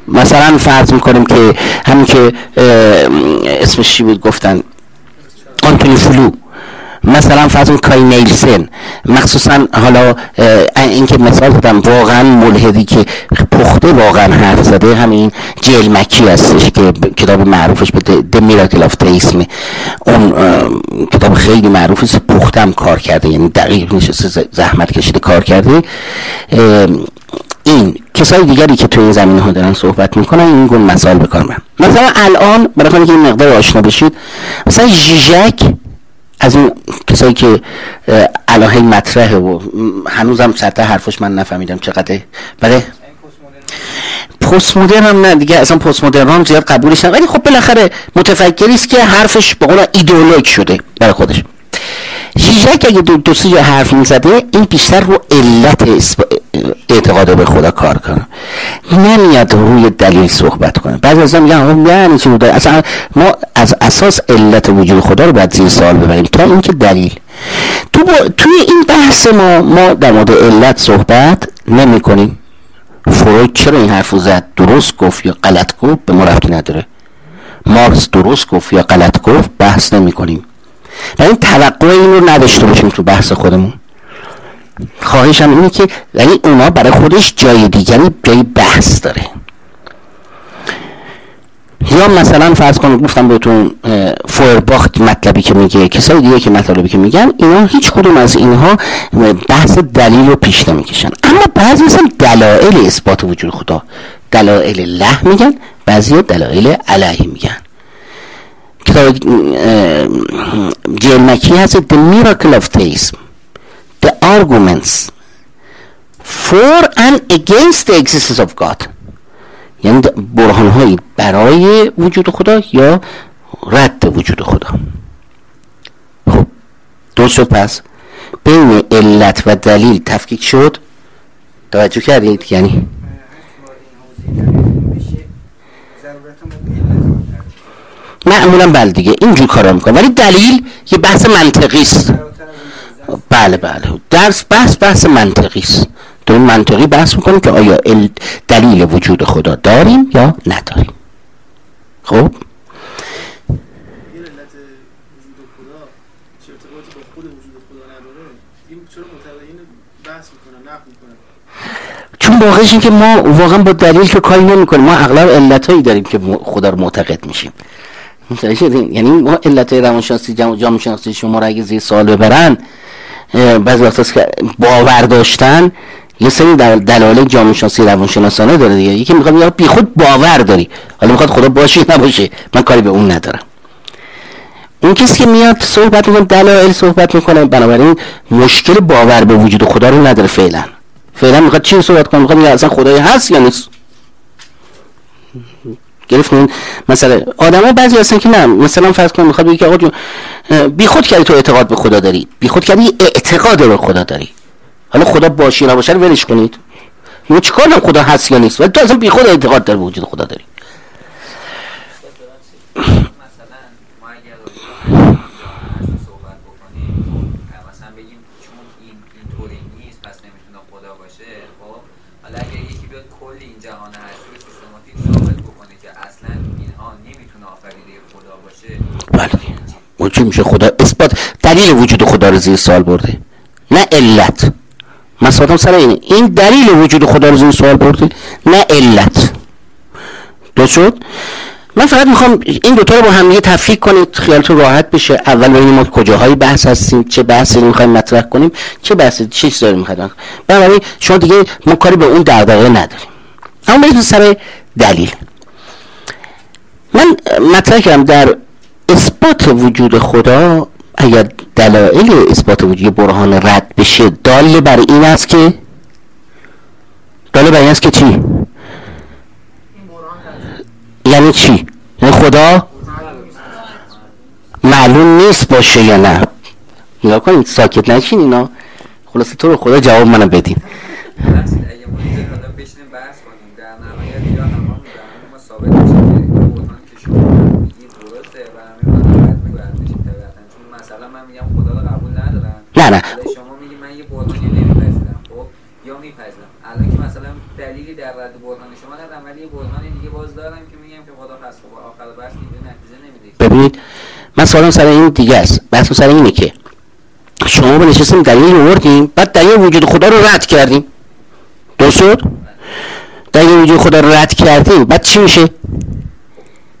مثلا فرض میکنیم که همین که اسمش چی بود گفتن، آنتونی فلو مثلا فرض کای نیلسن، مخصوصا حالا این که مثال دادم واقعا ملحدی که پخته واقعا حرف زده همین جیل مکی هستش که کتاب معروفش به The Miracle of Theism، اون کتاب خیلی معروفی است، پخته هم کار کرده، یعنی دقیق نشسته زحمت کشیده کار کرده. این کسای دیگری که توی این زمینه ها دارن صحبت میکنن این گونه مسائل بکار من. مثلا الان برای اینکه این مقدار آشنا بشید، مثلا ژیژک از این کسایی که الهی مطرحه و هنوزم سطح حرفش من نفهمیدم چقدر، بله پست مدرن هم نه دیگه، اصلا پست مدرن هم زیاد قبولش نه، ولی خب بالاخره متفکری است که حرفش به قول ایدئولوژی شده برای خودش. ژیژک اگه دو سه جا حرف میزده این بیشتر رو علت اعتقاد به خدا کار کنه، نمیاد روی دلیل صحبت کنه. بعضی از میگن یعنی چی بوده، اصلا ما از اساس علت وجود خدا رو باید زیر سوال ببریم تا اینکه دلیل. توی این بحث ما در مورد علت صحبت نمی کنیم. فروید چرا این حرفو زد، درست گفت یا غلط گفت، به ما ربطی نداره. مارکس درست گفت یا غلط گفت، بحث نمی کنیم. و این توقع این رو نداشته باشیم تو بحث خودمون. خواهشم اینه که یعنی اونا برای خودش جای دیگری جای بحث داره. یا مثلا فرض کنید گفتم بهتون فویرباخ مطلبی که میگه، کسای دیگه که مطلبی که میگن، اینا هیچ کدوم از اینها بحث دلیل رو پیش نمیکشن. اما بعضی مثلا دلایل اثبات وجود خدا، دلایل له میگن، بعضی دلایل علیه میگن. کتاب جیل مکی هست The Miracle of Theism، The Arguments for and against the existence of God، یعنی برهان‌هایی برای وجود خدا یا رد وجود خدا. خب درست شد. پس بین علت و دلیل تفکیک شد. توجه کردید؟ یعنی معمولا بله دیگه اینجور کارا میکنه، ولی دلیل یه بحث منطقی است. بله بحث منطقی است. تو این منطقی بحث میکنیم که آیا دلیل وجود خدا داریم یا نداریم. خب این علت وجود خدا چه ارتباطی با خود وجود خدا نداره، این چرا متدین بحث میکنن، نقد میکنن؟ چون واقعش این که ما واقعا با دلیل که کاری نمیکنیم، ما اغلب علتایی داریم که خدا رو معتقد میشیم. یعنی ما علت روانشناسی جامعه شناسی شما را اگه زیر سوال ببرن، بعضی وقتا که باور داشتن یه سری دلایل جامعه شناسی روانشناسانه داره دیگه. یکی میخواد یا بی خود باور داری، حالا میخواد خدا باشه نباشه، من کاری به اون ندارم. اون کسی که میاد صحبت میکنه دلایل صحبت میکنه، بنابراین مشکل باور به وجود خدا رو نداره. فعلا میخواد چی صحبت کنه؟ میخواد اصلا خدایی هست یا نیست. گرفتین؟ مثلا آدما بعضی هستن که نه، مثلا فرض کن میخواد بگه که آقا جون بی خود کردی تو اعتقاد به خدا داری، بی خود کردی اعتقاد به خدا داری، حالا خدا باشه یا نباشه رو ولش کنید، من چیکار کنم خدا هست یا نیست، ولی تو اصلا بی خود اعتقاد داری به وجود خدا داری. اون چی میشه؟ خدا اثبات دلیل وجود خدا رو زیر سوال برده، نه علت. مثلا سر این دلیل وجود خدا رو زیر سوال برده، نه علت. درست شد؟ من فقط میخوام این دوتا رو با هم دیگه تفکیک کنید، خیالتون راحت بشه. اول ببینیم ما کجاهای بحث هستیم، چه بحثی رو میخوایم مطرح کنیم، چه بحثی چه چیزی رو میخوایم. بنابراین شما دیگه ما کاری به اون دغدغه نداریم. اما بریم سر دلیل. من مطرح کردم در اثبات وجود خدا، اگر دلایل اثبات وجود برهان رد بشه، دال بر این است که چی؟ یعنی چی؟ یعنی خدا معلوم نیست باشه یا نه. نگاه کنید، ساکت نشین، اینا خلاصه تو رو خدا جواب منو بدین. نه شما میگی من یه برهانی نمیپذیرم، خب یا میپذیرم. الان که مثلا دلیلی در رد برهان شما ندارم، ولی یه برهان دیگه باز دارم که میگم که خدا هست. خب آخر بحث دیگه نتیجه نمیده. ببینید من سوالم سر این دیگه است. بحثم سر اینه که شما به نشستیم دلیل آوردیم، بعد دلیل وجود خدا رو رد کردیم. درست شد؟ دلیل وجود خدا رو رد کردیم، بعد چی میشه؟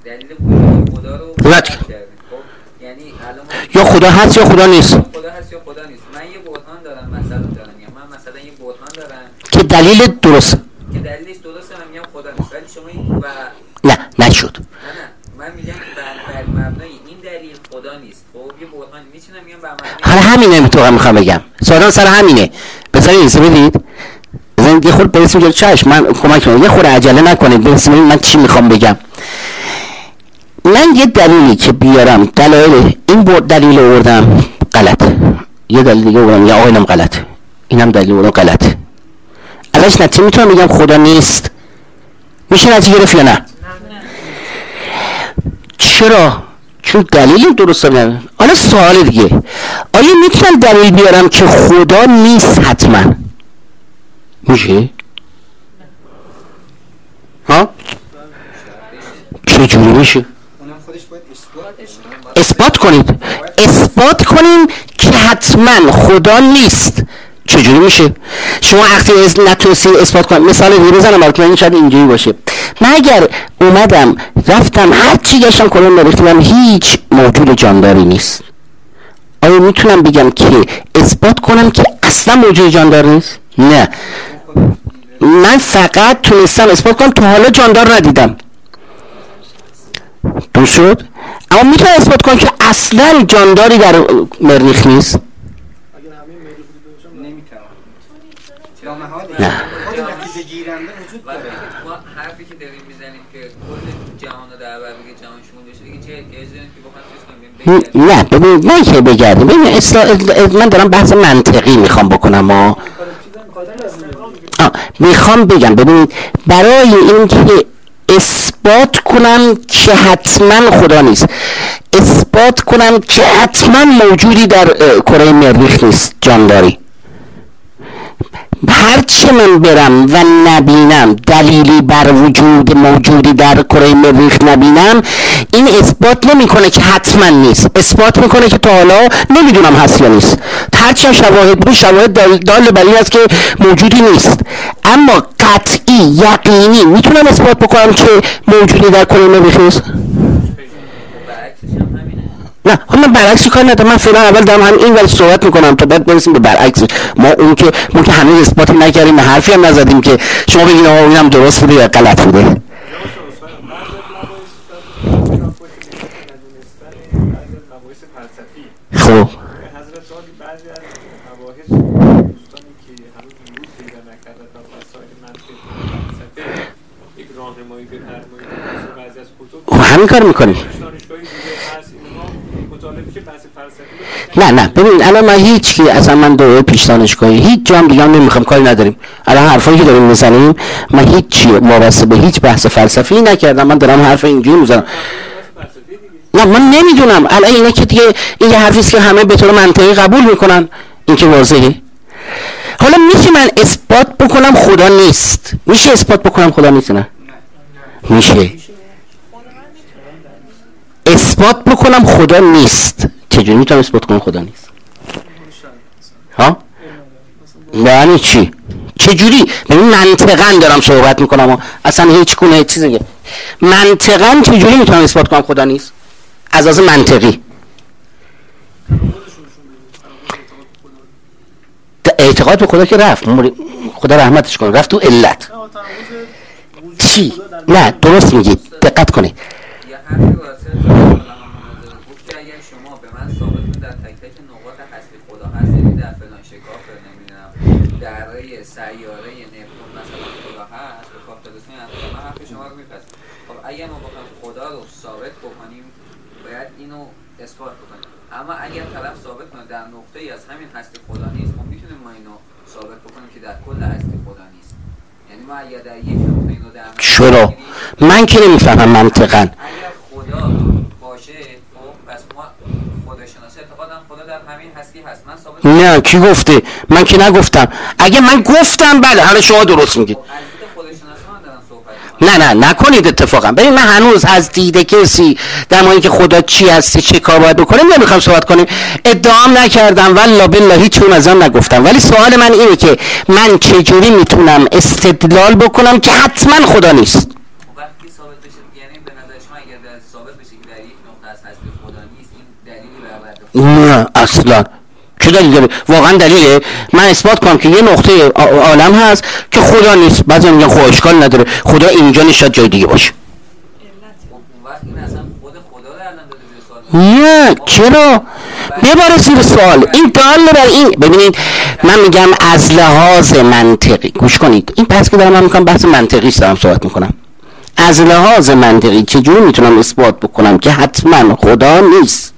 دلیل وجود خدا رو رد کردیم. خب یعنی الان یا خدا هست یا خدا نیست. خدا هست یا خدا نیست. من یه بحران دارم مثلا دارم، یا من مثلا یه بحران دارم که دلیل درست که دلیلش درسته، من میگم خدا نیست، ولی شما این نه نشد. نه من میگم که بر مبنای این دلیل خدا نیست. خب یه بحران میچینم میگم بر مبنای حالا همینه تو میخوام بگم، سوال سر همینه. بذارید ایسا بدید، بذارید یه خورد برسیم جلو چشم، من کمک کنم یه خورد عجله نکنید برسیم من چی میخوام بگم. من یه دلیلی که بیارم، دلایل این دلیل آوردم غلط، یه دلیل دیگه آوردم یا آقا اینم غلط، اینم دلیل آوردم غلط، ازش نتیجه میتونم بگم خدا نیست؟ میشه نتیجه گرفت یا نه؟ چرا؟ چون دلیل درست نمیدونم. حالا سوال دیگه، آیا میتونم دلیل بیارم که خدا نیست حتما؟ میشه؟ ها؟ چجوری میشه؟ اثبات کنید، اثبات کنیم که حتما خدا نیست. چجوری میشه؟ شما وقتی نتونستید اثبات کنید، مثال دیگه بزنم براتون این شاید اینجوری باشه. من اگر اومدم رفتم هر چی گشتم کلون نریختم هیچ موجود جانداری نیست، آیا میتونم بگم که اثبات کنم که اصلا موجود جاندار نیست؟ نه، من فقط تونستم اثبات کنم تا حالا جاندار ندیدم. درست شد؟ اما میتونم اثبات کنم که اصلا جانداری در مریخ نیست؟ نه. حرفی که داریم میزنیم که کل جهان رو در بر بگه جهان شمول بشه دیگه چه احتیاجی داریم که بخوام نه ببین من که بگردیم، ببین من دارم بحث منطقی میخوام بکنم میخوام بگم ببینید برای اینکه اثبات کنم که حتما خدا نیست، اثبات کنم که حتما موجودی در کره مریخ نیست جانداری، هرچه من برم و نبینم دلیلی بر وجود موجودی در کره مریخ نبینم، این اثبات نمیکنه که حتما نیست، اثبات میکنه که تا حالا نمیدونم هست یا نیست. هرچه شواهد بود شواهد دال بر این است که موجودی نیست، اما قطعی یقینی میتونم اثبات بکنم که موجودی در کره مریخ نیست. نه من برعکس کار ندارم، من فعلا اول دارم این ولی صحبت میکنم تا بعد برسیم به برعکس. ما که هنوز اثباتی نکردیم، حرفی هم نزدیم که شما بگین آقا اینم درست بوده یا غلط بوده. خب همین کار میکنیم. نه ببین الان من هیچ کی اصلا من دوره پیش دانشگاهی هیچ جام دیگه هم نمیخوام، کاری نداریم. الان حرفایی که داریم میزنیم من هیچ چی وابسته به هیچ بحث فلسفی نکردم، من دارم حرف اینجوری میزنم. نه من نمیدونم الان اینا که دیگه این یه حرفی است که همه به طور منطقی قبول میکنن، این که واضحه. حالا میشه من اثبات بکنم خدا نیست؟ میشه اثبات بکنم خدا نیست؟ نه میشه اثبات بکنم خدا نیست. چجوری میتونم اثبات کنم خدا نیست؟ ها؟ یعنی چی؟ چجوری؟ ببین منطقاً دارم صحبت میکنم اصلا هیچ گونه چیزی منطقاً چجوری میتونم اثبات کنم خدا نیست؟ از لحاظ منطقی اعتقاد به خدا که رفت، خدا رحمتش کنه، رفت تو علت. چی؟ نه درست میگید، دقت کنید. سیاره نپتون مثلا خدا هست به کاپیتالسون من حرف شما رو میپذیرم. خب اگه ما بخوایم خدا رو ثابت بکنیم باید اینو اثبات بکنیم، اما اگر طرف ثابت کنه در نقطه‌ای از همین هستی خدا نیست، ما میتونیم ما اینو ثابت بکنیم که در کل هستی خدا نیست. یعنی ما اگر در یک نقطه اینو در چرا من که نمیفهمم منطقاً اگر خدا باشه خب پس ما خداشناسی اعتقادم خدا در همین هستی هست. من ثابت نه کی گفته؟ من که نگفتم. اگه من گفتم بله حالا شما درست میگید. نه نکنید اتفاقا. ببین من هنوز از دید کسی در مورد که خدا چی هستی چه کار باید بکنه نمیخوام صحبت کنیم. ادعام نکردم والله بالله هیچ چون از آن نگفتم، ولی سوال من اینه که من چجوری میتونم استدلال بکنم که حتما خدا نیست. وقتی ثابت بشه یعنی به نظر شما اگر ثابت بشه که در یک نقطه از هستی خدا نیست، این دلیلی برای نه اصلا. چه دلیل داره؟ واقعا دلیله؟ من اثبات کنم که یه نقطه عالم هست که خدا نیست. بعضی میگن خب اشکال نداره، خدا اینجا نیست، شاید جای دیگه باشه. نه چرا؟ ببره زیر سوال. این دال بر این. ببینید من میگم از لحاظ منطقی گوش کنید، این بحث که دارم من میکنم بحث منطقی دارم صحبت میکنم. از لحاظ منطقی چجوری میتونم اثبات بکنم که حتما خدا نیست؟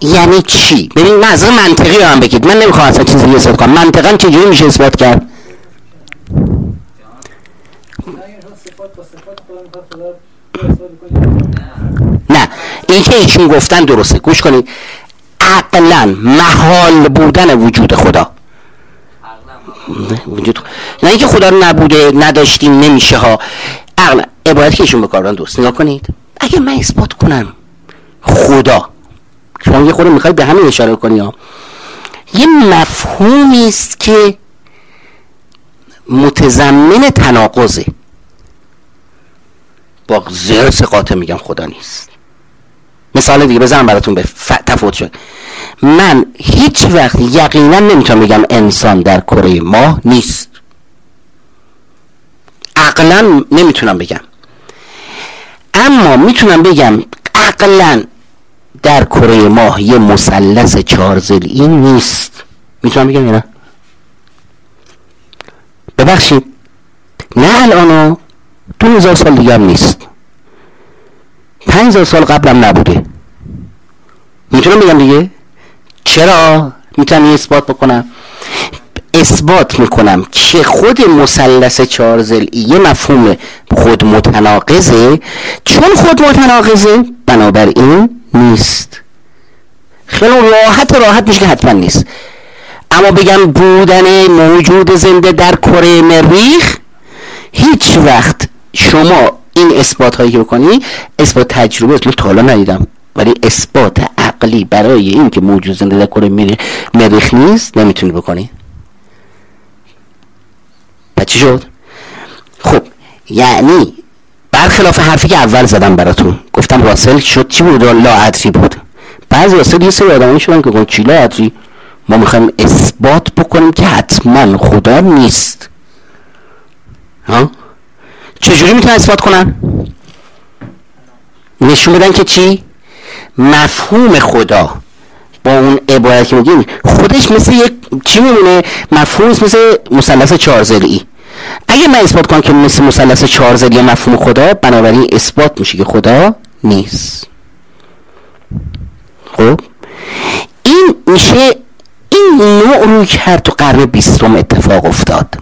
یعنی چی؟ ببین من از منطقی رو هم بگید، من نمیخوام اصلا چیزی دیگه اثبات کنم. منطقا چجوری میشه اثبات کرد؟ نه این که ایشون گفتن درسته. گوش کنید، عقلا محال بودن وجود خدا، نه اینکه خدا رو نبوده نداشتیم نمیشه ها، عقلا عبارت که ایشون بکارن درست. نگاه کنید، اگه من اثبات کنم خدا، شما یه خورده میخواید به همین اشاره کنی ها، یه مفهومی است که متضمن تناقضه. با زرس قاطع میگم خدا نیست. مثال دیگه بزنم براتون به تفاوت شد. من هیچ وقت یقینا نمیتونم بگم انسان در کره ماه نیست، عقلا نمیتونم بگم، اما میتونم بگم عقلا در کره ماه یه مثلث 4 ضلعی نیست. میتونم بگم نه؟ ببخشید نه الانو 2000 سال دیگه هم نیست، 5000 سال قبلم نبوده. میتونم بگم دیگه. چرا؟ میتونم اثبات بکنم. اثبات میکنم که خود مثلث 4 ضلعی یه مفهوم خود متناقضه، چون خود متناقضه بنابراین نیست. خیلی راحت میشه که حتما نیست. اما بگم بودن موجود زنده در کره مریخ، هیچ وقت شما این اثبات هایی که بکنی، اثبات تجربه است، من تا حالا ندیدم، ولی اثبات عقلی برای این که موجود زنده در کره مریخ نیست نمیتونی بکنی. پس چی شد؟ خب یعنی برخلاف حرفی که اول زدم براتون، گفتم راسل شد چی بود؟ لاعدری بود. بعضی راسل یه سری آدمی شدن که گفتن چی لاعدری؟ ما میخوایم اثبات بکنیم که حتما خدا نیست. ها؟ چجوری میتونن اثبات کنن؟ نشون بدن که چی؟ مفهوم خدا با اون عبارت که میگیم خودش مثل یک چی میمونه؟ مفهومش مثل مثلث 4 ضلعی. اگه من اثبات کنم که مثل مثلث 4 ضلعی مفهوم خدا، بنابراین اثبات میشه که خدا نیست. خب این میشه این نوع روی کرد تو قرن 20 اتفاق افتاد.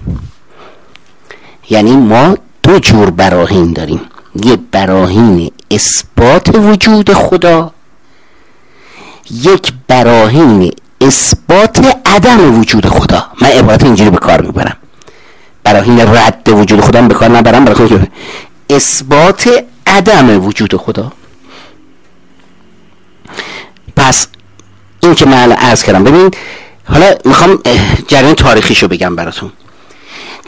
یعنی ما دو جور براهین داریم، یه براهین اثبات وجود خدا، یک براهین اثبات عدم وجود خدا. من عبارت اینجوری به کار میبرم، براهین رد وجود خدا به کار نبرم، برای اثبات عدم وجود خدا. پس این که من عرض کردم، ببین حالا میخوام جریان تاریخیشو بگم براتون.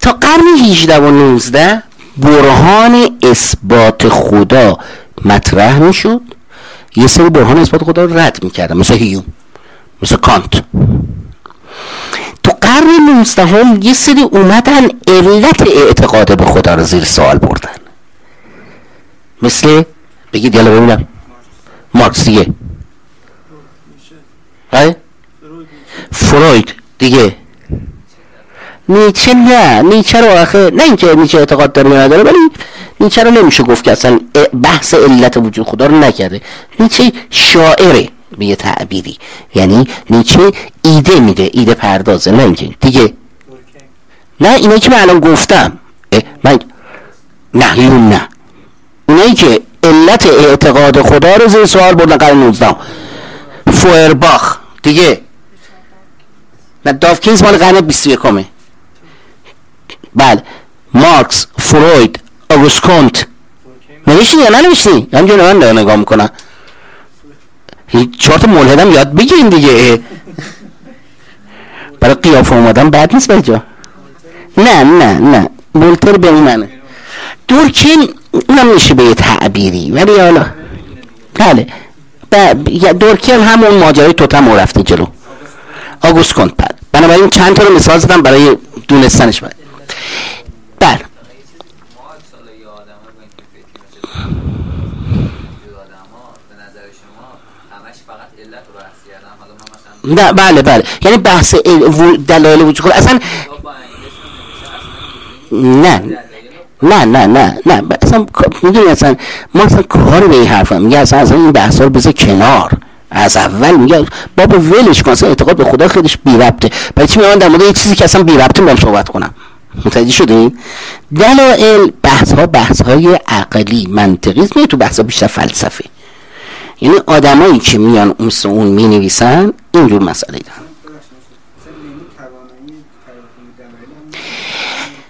تا قرن 18 و 19 برهان اثبات خدا مطرح میشد، یه سری برهان اثبات خدا رو رد میکردن، مثل هیوم، مثل کانت. تو قرن 19 هم یه سری اومدن علت اعتقاد به خدا رو زیر سوال بردن، مثل بگید یالا ببینم مارکس دیگه، فروید دیگه، نیچه نه، نیچه رو آخه نه اینکه نیچه اعتقاد داره یا نداره، ولی نیچه رو نمیشه گفت که اصلا بحث علت وجود خدا رو نکرده. نیچه شاعره به یه تعبیری، یعنی نیچه ایده میده، ایده پردازه، نه اینکه دیگه نه اینایی که من الان گفتم من نه نه اینایی که علت اعتقاد خدا رو زیر سوال بردن قرن 19. فوئرباخ دیگه، نه داوکینز مال قرن 21. بله، مارکس، فروید، آگوست کونت. نوشتی یا ننوشتی؟ همینجور من نگاه میکنم. 4 تا ملحدم یاد بگیرین دیگه. برای قیافه اومدن بد نیست بجا. نه مولتر به اون منه. دورکین اونم میشه به یه تعبیری، ولی حالا بله دورکین همون ماجرای توتم رفته جلو. آگوست کونت. بله، بنابراین چند تا رو مثال زدم برای دونستنش. بله نه بله یعنی بحث دلایل وجود خود اصلا نه اصلا میدونی اصلا ما اصلا کار به این حرفا میگه اصلا این بحثا رو بذار کنار از اول. میگه بابا ولش کن، اصلا اعتقاد به خدا خودش بی ربطه. برای چی میگم در مورد یه چیزی که اصلا بی ربطه با صحبت کنم؟ متوجه شدین؟ دلایل بحث های عقلی منطقی است، تو بحث ها بیشتر فلسفه. یعنی آدمایی که میان مثل اون مینویسن اینجور مسئله دارن.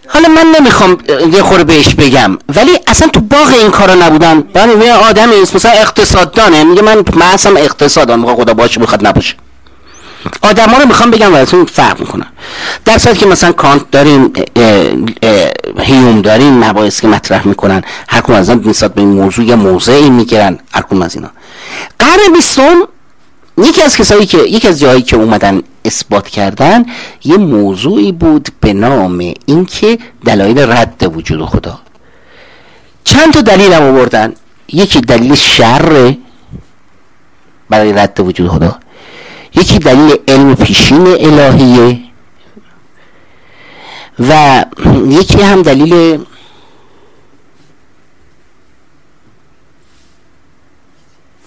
حالا من نمیخوام یه خورده بهش بگم، ولی اصلا تو باغ این کارا نبودن. برای یه آدمی است مثلا اقتصاددانه میگه من اصلا اقتصادم میخوام خدا باشه میخواد نباشه. آدما رو میخوام بگم براتون فرق میکنن. در صورتی که مثلا کانت داریم، هیوم داریم، مباحثی که مطرح میکنن، هر کدوم از اینا نسبت به این موضوع یه موضعی میگیرن. هر کدوم از اینا قرن 20 یکی از جایی که اومدن اثبات کردن یه موضوعی بود به نام اینکه دلایل رد وجود خدا. چند تا دلیل هم آوردن. یکی دلیل شر برای رد وجود خدا، یکی دلیل علم پیشین الهیه، و یکی هم دلیل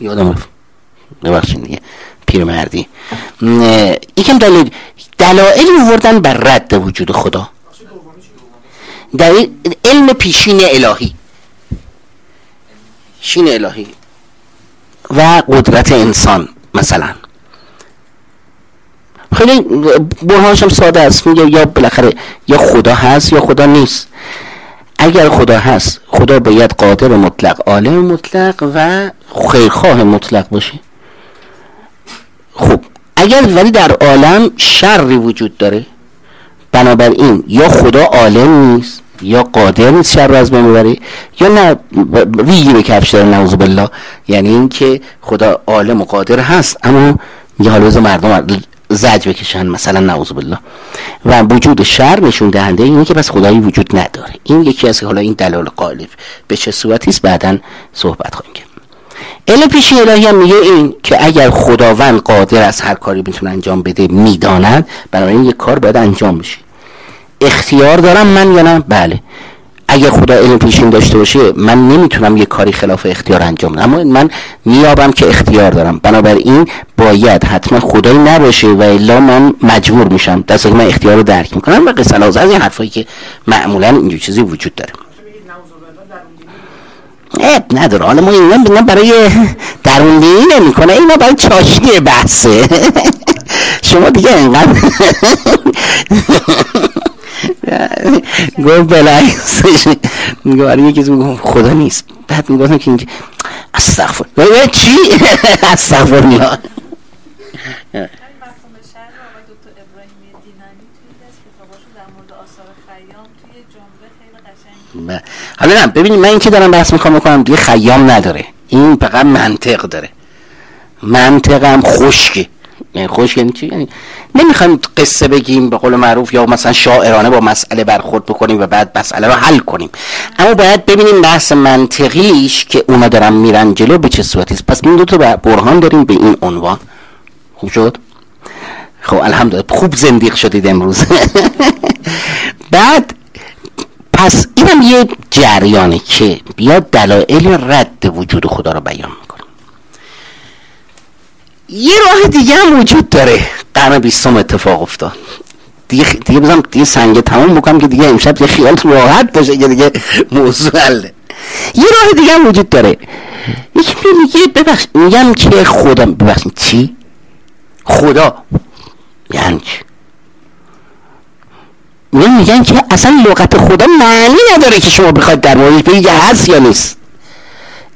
یادم رفت، ببخشید دیگه پیرمردی. یکم دلایلی آوردن بر رد وجود خدا. دلیل علم پیشین الهی، شین الهی و قدرت انسان مثلا. خیلی برهانش هم ساده است، میگه یا بالاخره یا خدا هست یا خدا نیست. اگر خدا هست خدا باید قادر مطلق، عالم مطلق و خیرخواه مطلق باشه. خب اگر ولی در عالم شری وجود داره، بنابراین یا خدا عالم نیست یا قادر نیست شر رو از بین ببره، یا نه ریگی به کفش داره نعوذ بالله. یعنی این که خدا عالم و قادر هست اما یه حالا مردم زج بکشن مثلا نعوذ بالله، و وجود شر نشون دهنده اینه که بس خدایی وجود نداره. این یکی از حالا این دلایل غالب به چه صورتی است بعداً صحبت خواهیم کرد. علم پیشین الهی هم میگه این که اگر خداوند قادر از هر کاری میتونه انجام بده میداند، بنابراین یک کار باید انجام بشه. اختیار دارم من یا نه؟ بله. اگر خدا علم پیشین داشته باشه من نمیتونم یک کاری خلاف اختیار انجام بدم، اما من میابم که اختیار دارم، بنابراین باید حتما خدایی نباشه و الا من مجبور میشم، دسته که من اختیار رو درک میکنم و قصه لازم از این حرفایی که معمولا اینجور چیزی وجود داره. نداره. حالا ما اینا برای درون دینی نمی کنه، اینا برای چاشنی بحثه. شما دیگه اینقدر گفت بلایستش میگه برای یکی میگه خدا نیست، بعد میگفتم که اینجا استغفر چی؟ استغفر میاد. حالا نه ببینید، من این که دارم بحث میکنم دیگه خیام نداره، این فقط منطق داره. منطق هم خشکه. یعنی خشک یعنی چی؟ یعنی نمیخوایم قصه بگیم به قول معروف یا مثلا شاعرانه با مسئله برخورد بکنیم و بعد مسئله رو حل کنیم، اما باید ببینیم بحث منطقیش که اونا دارن میرن جلو به چه صورتی است. پس این دو تا برهان داریم به این عنوان. خوب شد؟ خب الحمدلله خوب زندیق شدید امروز. بعد پس اینم یه جریانه که بیاد دلایل رد وجود خدا رو بیان میکنه. یه راه دیگه هم وجود داره. قرن 20 اتفاق افتاد. دیگه بزنم دیگه سنگ تمام بکنم که دیگه امشب یه خیالت راحت باشه که دیگه موضوع حله. یه راه دیگه هم وجود داره. یکی میگه ببخش میگم که خدا ببخشید چی؟ خدا یعنی چی؟ میگن که اصلا لغت خدا معنی نداره که شما بخواید در موردش بگید هست یا نیست.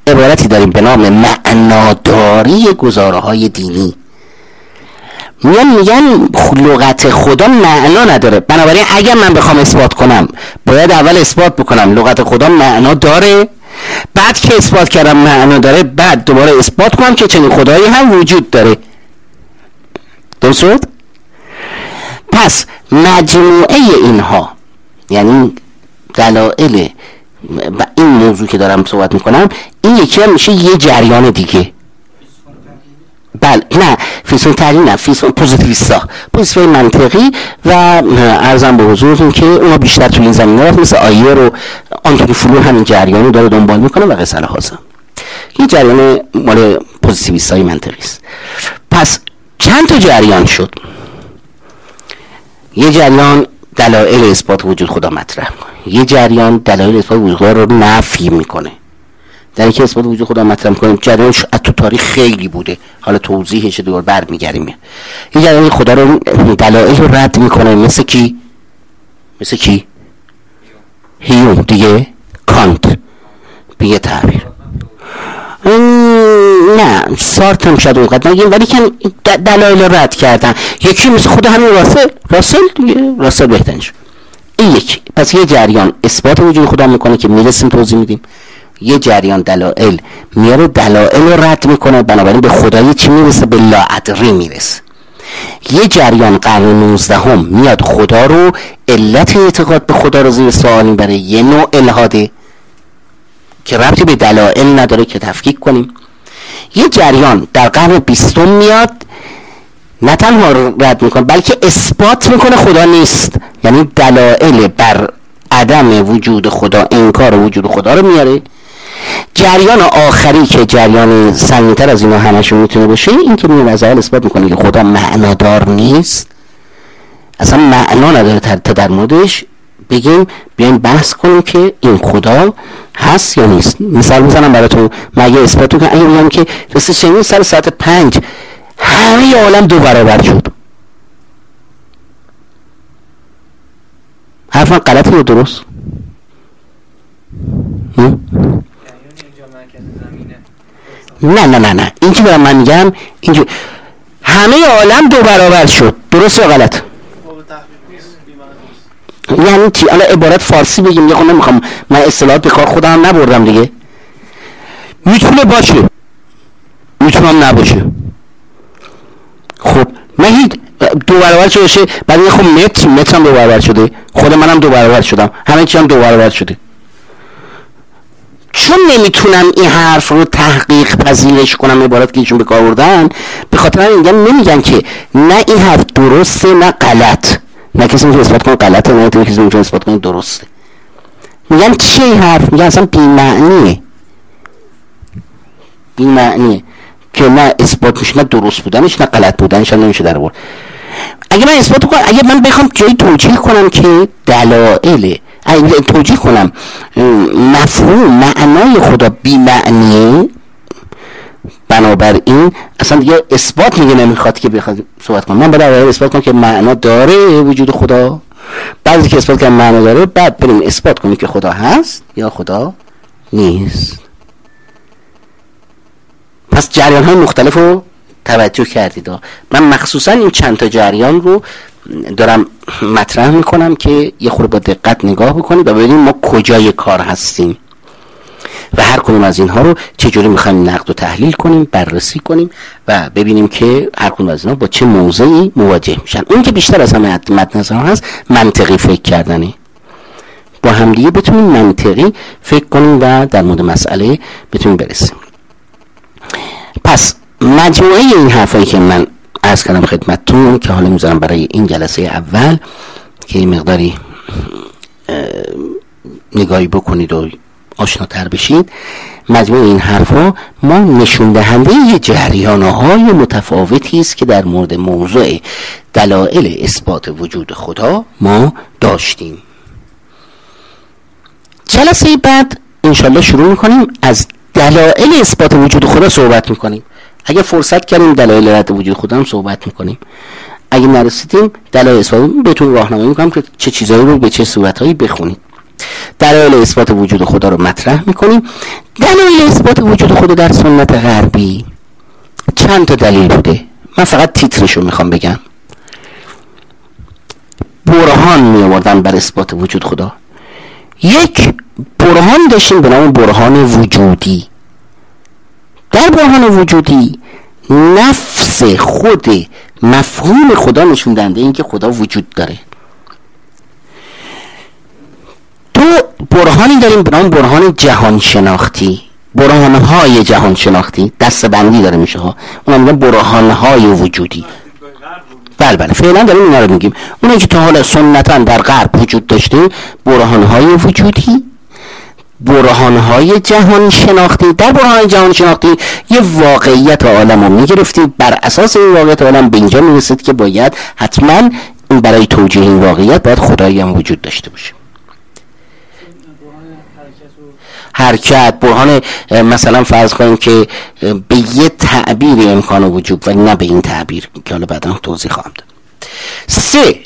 عبارتی داریم به نام معناداری گزاره‌های دینی. میگن لغت خدا معنا نداره، بنابراین اگر من بخوام اثبات کنم باید اول اثبات بکنم لغت خدا معنا داره، بعد که اثبات کردم معنا داره بعد دوباره اثبات کنم که چنین خدایی هم وجود داره. درست شد؟ پس مجموعه اینها یعنی دلایل و این موضوع که دارم صحبت میکنم این یکی هم میشه یه جریان دیگه. بله نه فیزیون تحلیل نه، فیزیون پوزیتیویستا، پوزیتیوی منطقی و عرضم به حضورتون که اونا بیشتر تو این زمینه رفت، مثل آیر و آنتونی فلون همین جریانی داره دنبال میکنه و قصه هازم یه جریان مال پوزیتیویستای منطقی است. پس چند تا جریان شد. یه جریان دلایل اثبات وجود خدا مطرح میکنه، یه جریان دلایل اثبات وجود خدا رو نفی میکنه. در اینکه اثبات وجود خدا مطرح میکنیم جریانش تو تاریخ خیلی بوده، حالا توضیحش دوباره برمیگردیم. یه جریان خدا رو دلایل رو رد میکنه، مثل کی؟ مثل کی؟ هیوم دیگه، کانت به تعبیر. نه سارت هم شاید اونقدر نگیم، ولی که دلایل رو رد کردن. یکی مثل خود همین راسل دیگه، راسل بهترینش. این یکی. پس یه جریان اثبات وجود خدا میکنه که میرسیم توضیح میدیم، یه جریان دلایل میاره دلایل رو رد میکنه، بنابراین به خدایی چی میرسه؟ به لاعدری میرسه. یه جریان قرن 19 میاد خدا رو، علت اعتقاد به خدا رو زیر سوال میبره، یه نوع الحاده که ربطی به دلایل نداره که تفکیک کنیم. یه جریان در قرن 20 میاد نه تنها رد میکنه بلکه اثبات میکنه خدا نیست، یعنی دلایل بر عدم وجود خدا، انکار وجود خدا رو میاره. جریان آخری که جریان سنگین‌تر از اینا همشون میتونه باشه این که میاد از اول اثبات میکنه که خدا معنادار نیست، اصلا معنا نداره تا در موردش بگیم بیایم بحث کنیم که این خدا هست یا نیست. مثال میزنم براتون، مگه اثباتو که اگه بگم که رسید شنید سر ساعت 5 همه عالم 2 برابر شد، حرفا غلطه یا درست؟ نه این که من میگم اینجا همه عالم 2 برابر شد، درست یا غلط؟ یعنی چی؟ الان عبارت فارسی بگیم، یه خود نمیخوام من اصطلاحات به کار خودم نبردم دیگه. میتونه باشه میتونم نباشه. خب من هیچ 2 برابر شده باشه، بعد یه خب متر هم 2 برابر شده، خود منم 2 برابر شدم، همه چی هم 2 برابر شده. چون نمیتونم این حرف رو تحقیق پذیرش کنم عبارت که ایشون به کار بردن، به خاطر همین نمیگن که نه این حرف درسته نه غلط، نه کسی میتونه اثبات کنه غلطه، نه کسی میتونه اثبات کنه درسته. میگن چه این حرف؟ میگن اصلا بی‌معنیه که نه اثبات میشه، نه درست بودنش نه غلط بودنش هم نمیشه در آورد. اگه من اثبات کنم، اگه من بخوام جایی توجیه کنم که دلایل توجیه کنم مفهوم معنای خدا بی‌معنیه، بنابراین اصلا دیگه اثبات میگه نمیخواد که بخواد صحبت کنم. من باید اول اثبات کنم که معنا داره وجود خدا، بعد که اثبات کنم معنا داره بعد بریم اثبات کنیم که خدا هست یا خدا نیست. پس جریان های مختلف رو توجه کردید. من مخصوصا این چند تا جریان رو دارم مطرح میکنم که یه خورده با دقت نگاه بکنید و ببینیم ما کجای کار هستیم و هر کدوم از اینها رو چجوری میخوایم نقد و تحلیل کنیم، بررسی کنیم و ببینیم که هر کدوم از اینها با چه موضعی مواجه میشن. اون که بیشتر از همه مد نظر هست منطقی فکر کردنه، با همدیگه بتونیم منطقی فکر کنیم و در مورد مسئله بتونیم برسیم. پس مجموعه این حرفایی که من عرض کردم خدمتتون که حالا میذارم برای این جلسه اول که این مقداری نگاهی بکنید و آشناتر بشید، مجموعه این حرفا ما نشون دهنده یه جریان‌های متفاوتی است که در مورد موضوع دلایل اثبات وجود خدا ما داشتیم. جلسه بعد انشالله شروع میکنیم از دلایل اثبات وجود خدا صحبت میکنیم. اگه فرصت کردیم دلایل رد وجود خدا هم صحبت میکنیم، اگه نرسیدیم دلایل اثبات بهتون راهنمایی میکنم که چه چیزایی رو به چه صورتهایی بخونید. دلایل اثبات وجود خدا رو مطرح میکنیم. دلایل اثبات وجود خدا در سنت غربی چند تا دلیل بوده، من فقط تیترشو میخوام بگم. برهان می آوردن بر اثبات وجود خدا. یک برهان داشتیم به نام برهان وجودی. در برهان وجودی نفس خود مفهوم خدا نشون دهنده این که خدا وجود داره. دو برهانی داریم به نام برهان جهان شناختی. برهانهای جهان شناختی دسته بندی داره میشه ها، اونم میگن برهانهای وجودی. بله فعلا داریم اینا رو میگیم. اونایی که تا حالا سنتا در غرب وجود داشته، برهانهای وجودی، برهانهای جهان شناختی. در برهان جهان شناختی یه واقعیت عالم رو میگرفتید، بر اساس این واقعیت عالم به اینجا میرسید که باید حتما برای توجیه این واقعیت باید خدایی هم وجود داشته باشه. حرکت، برهان مثلا فرض کنیم که به یه تعبیر امکان وجود و نه به این تعبیر که حالا بعدا توضیح خواهم داد. 3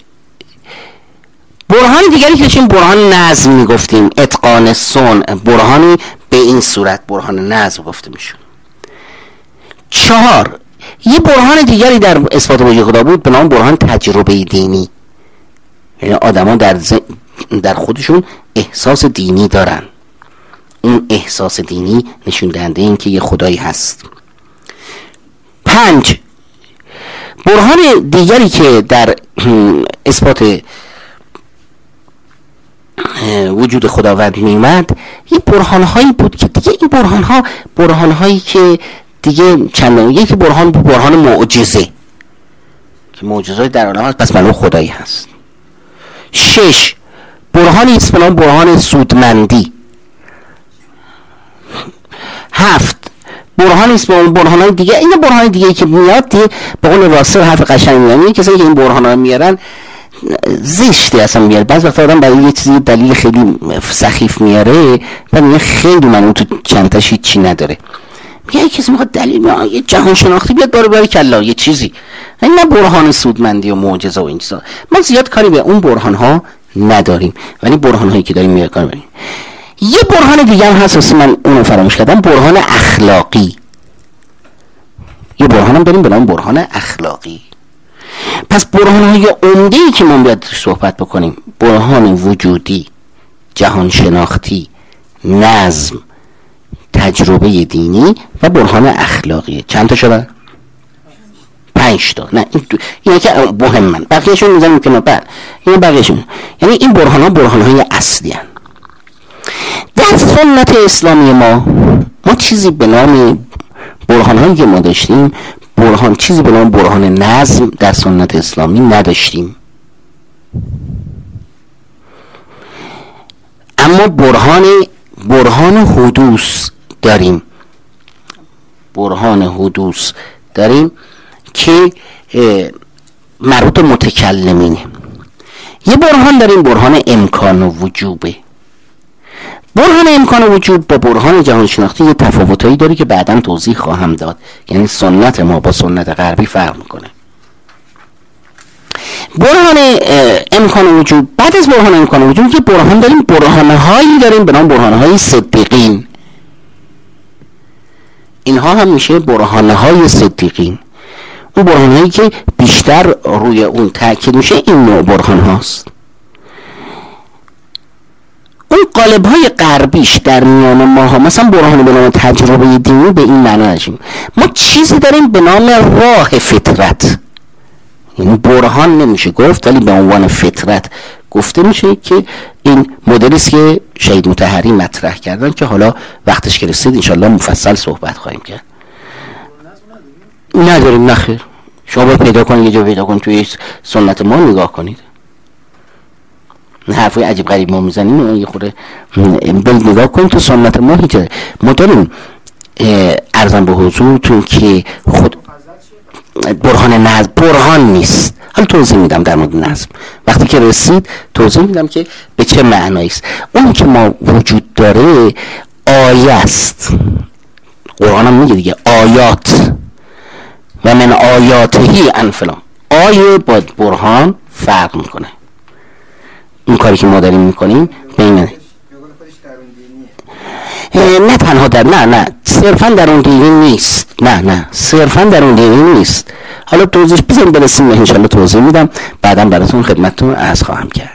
برهان دیگری که داشتیم برهان نظم میگفتیم، اتقان صنع، برهانی به این صورت برهان نظم گفته میشه. 4 یه برهان دیگری در اثبات وجود خدا بود به نام برهان تجربه دینی، یعنی آدمان در خودشون احساس دینی دارن. اون احساس دینی نشون دهنده این که یه خدایی هست. 5 برهان دیگری که در اثبات وجود خداوند میومد یه برهانهایی بود که دیگه این برهانهایی که دیگه چندان، یکی برهان معجزه که معجزه‌ای در عالم هست پس معلوم خدایی هست. 6 برهانی است به نام برهان سودمندی. 7 برهانی است به اون برهان‌های دیگه. این برهان دیگه که میاد به قول راسل حرف قشنگ میگن، کسایی که این برهان‌ها میارن زشته اصلا میاره. بعضی وقتا آدم برای یه چیزی دلیل خیلی سخیف میاره و میگه خیلی من اون تو چندتاش هیچی نداره. میگه کسی میخواد دلیل میاره یه جهان شناختی بیاد باره کلا یه چیزی، این نه برهان سودمندی و معجزه و این چیزا. ما زیاد کاری به اون برهان‌ها نداریم، ولی برهان‌هایی که داریم میاره کار بریم. یه برهان دیگه هم هست من اونو فراموش کردم، برهان اخلاقی. یه برهان هم داریم به نام برهان اخلاقی. پس برهان‌های عمده‌ای که ما باید صحبت بکنیم برهان وجودی، جهان شناختی، نظم، تجربه دینی و برهان اخلاقی. چند تا شدن؟ 5 تا. نه اینا که مهمن، بقیه‌شون میذاریم کنار. بعد اینا بقیه‌شون، یعنی این برهان‌های اصلی هستند. در سنت اسلامی ما چیزی به نام برهان‌هایی که ما داشتیم چیزی به نام برهان نظم در سنت اسلامی نداشتیم. اما برهان حدوث داریم. برهان حدوث داریم که مربوط متکلمینه. یه برهان داریم برهان امکان و وجوبه. برهان امکان وجود با برهان جهان شناختی یه تفاوتایی داره که بعداً توضیح خواهم داد. یعنی سنت ما با سنت غربی فرق میکنه. برهان امکان وجود، بعد از برهان امکان وجود یه برهان داریم، برهانهایی داریم به نام برهانهای صدیقین. اینها هم میشه برهانهای صدیقین. اون برهانهایی که بیشتر روی اون تاکید میشه این نوع برهان هاست. اون قالب‌های غربیش در میان ما ها، مثلا برهان به نام تجربه دینی به این معنا نشیم. ما چیزی داریم به نام راه فطرت، یعنی برهان نمیشه گفت ولی به عنوان فطرت گفته میشه که این مدلی است که شهید مطهری مطرح کردن که حالا وقتش که رسید انشالله مفصل صحبت خواهیم کرد. نداریم. نخیر، شما باید پیدا کنید، یه جا پیدا کنید توی سنت ما نگاه کنید. حرفای عجیب غریب ما میزنیم یه خورده نگاه کنید تو سنت ما. هیچ ما داریم ارزم به حضورتون که خود برهان نظم برهان نیست. حالا توضیح میدم در مورد نظم، وقتی که رسید توضیح میدم که به چه معنایی است. اون که ما وجود داره آیه است. قرآن هم میگه دیگه آیات و من آیاتهی ان فلان. آیه با برهان فرق میکنه. این کاری که ما داریم میکنیم بین نه تنها در نه صرفا در اون دینی نیست، نه صرفا در اون دینی نیست. حالا توضیح بزنیم برسیم، انشالله توضیح میدم بعدم براتون خدمتتون عرض خواهم کرد.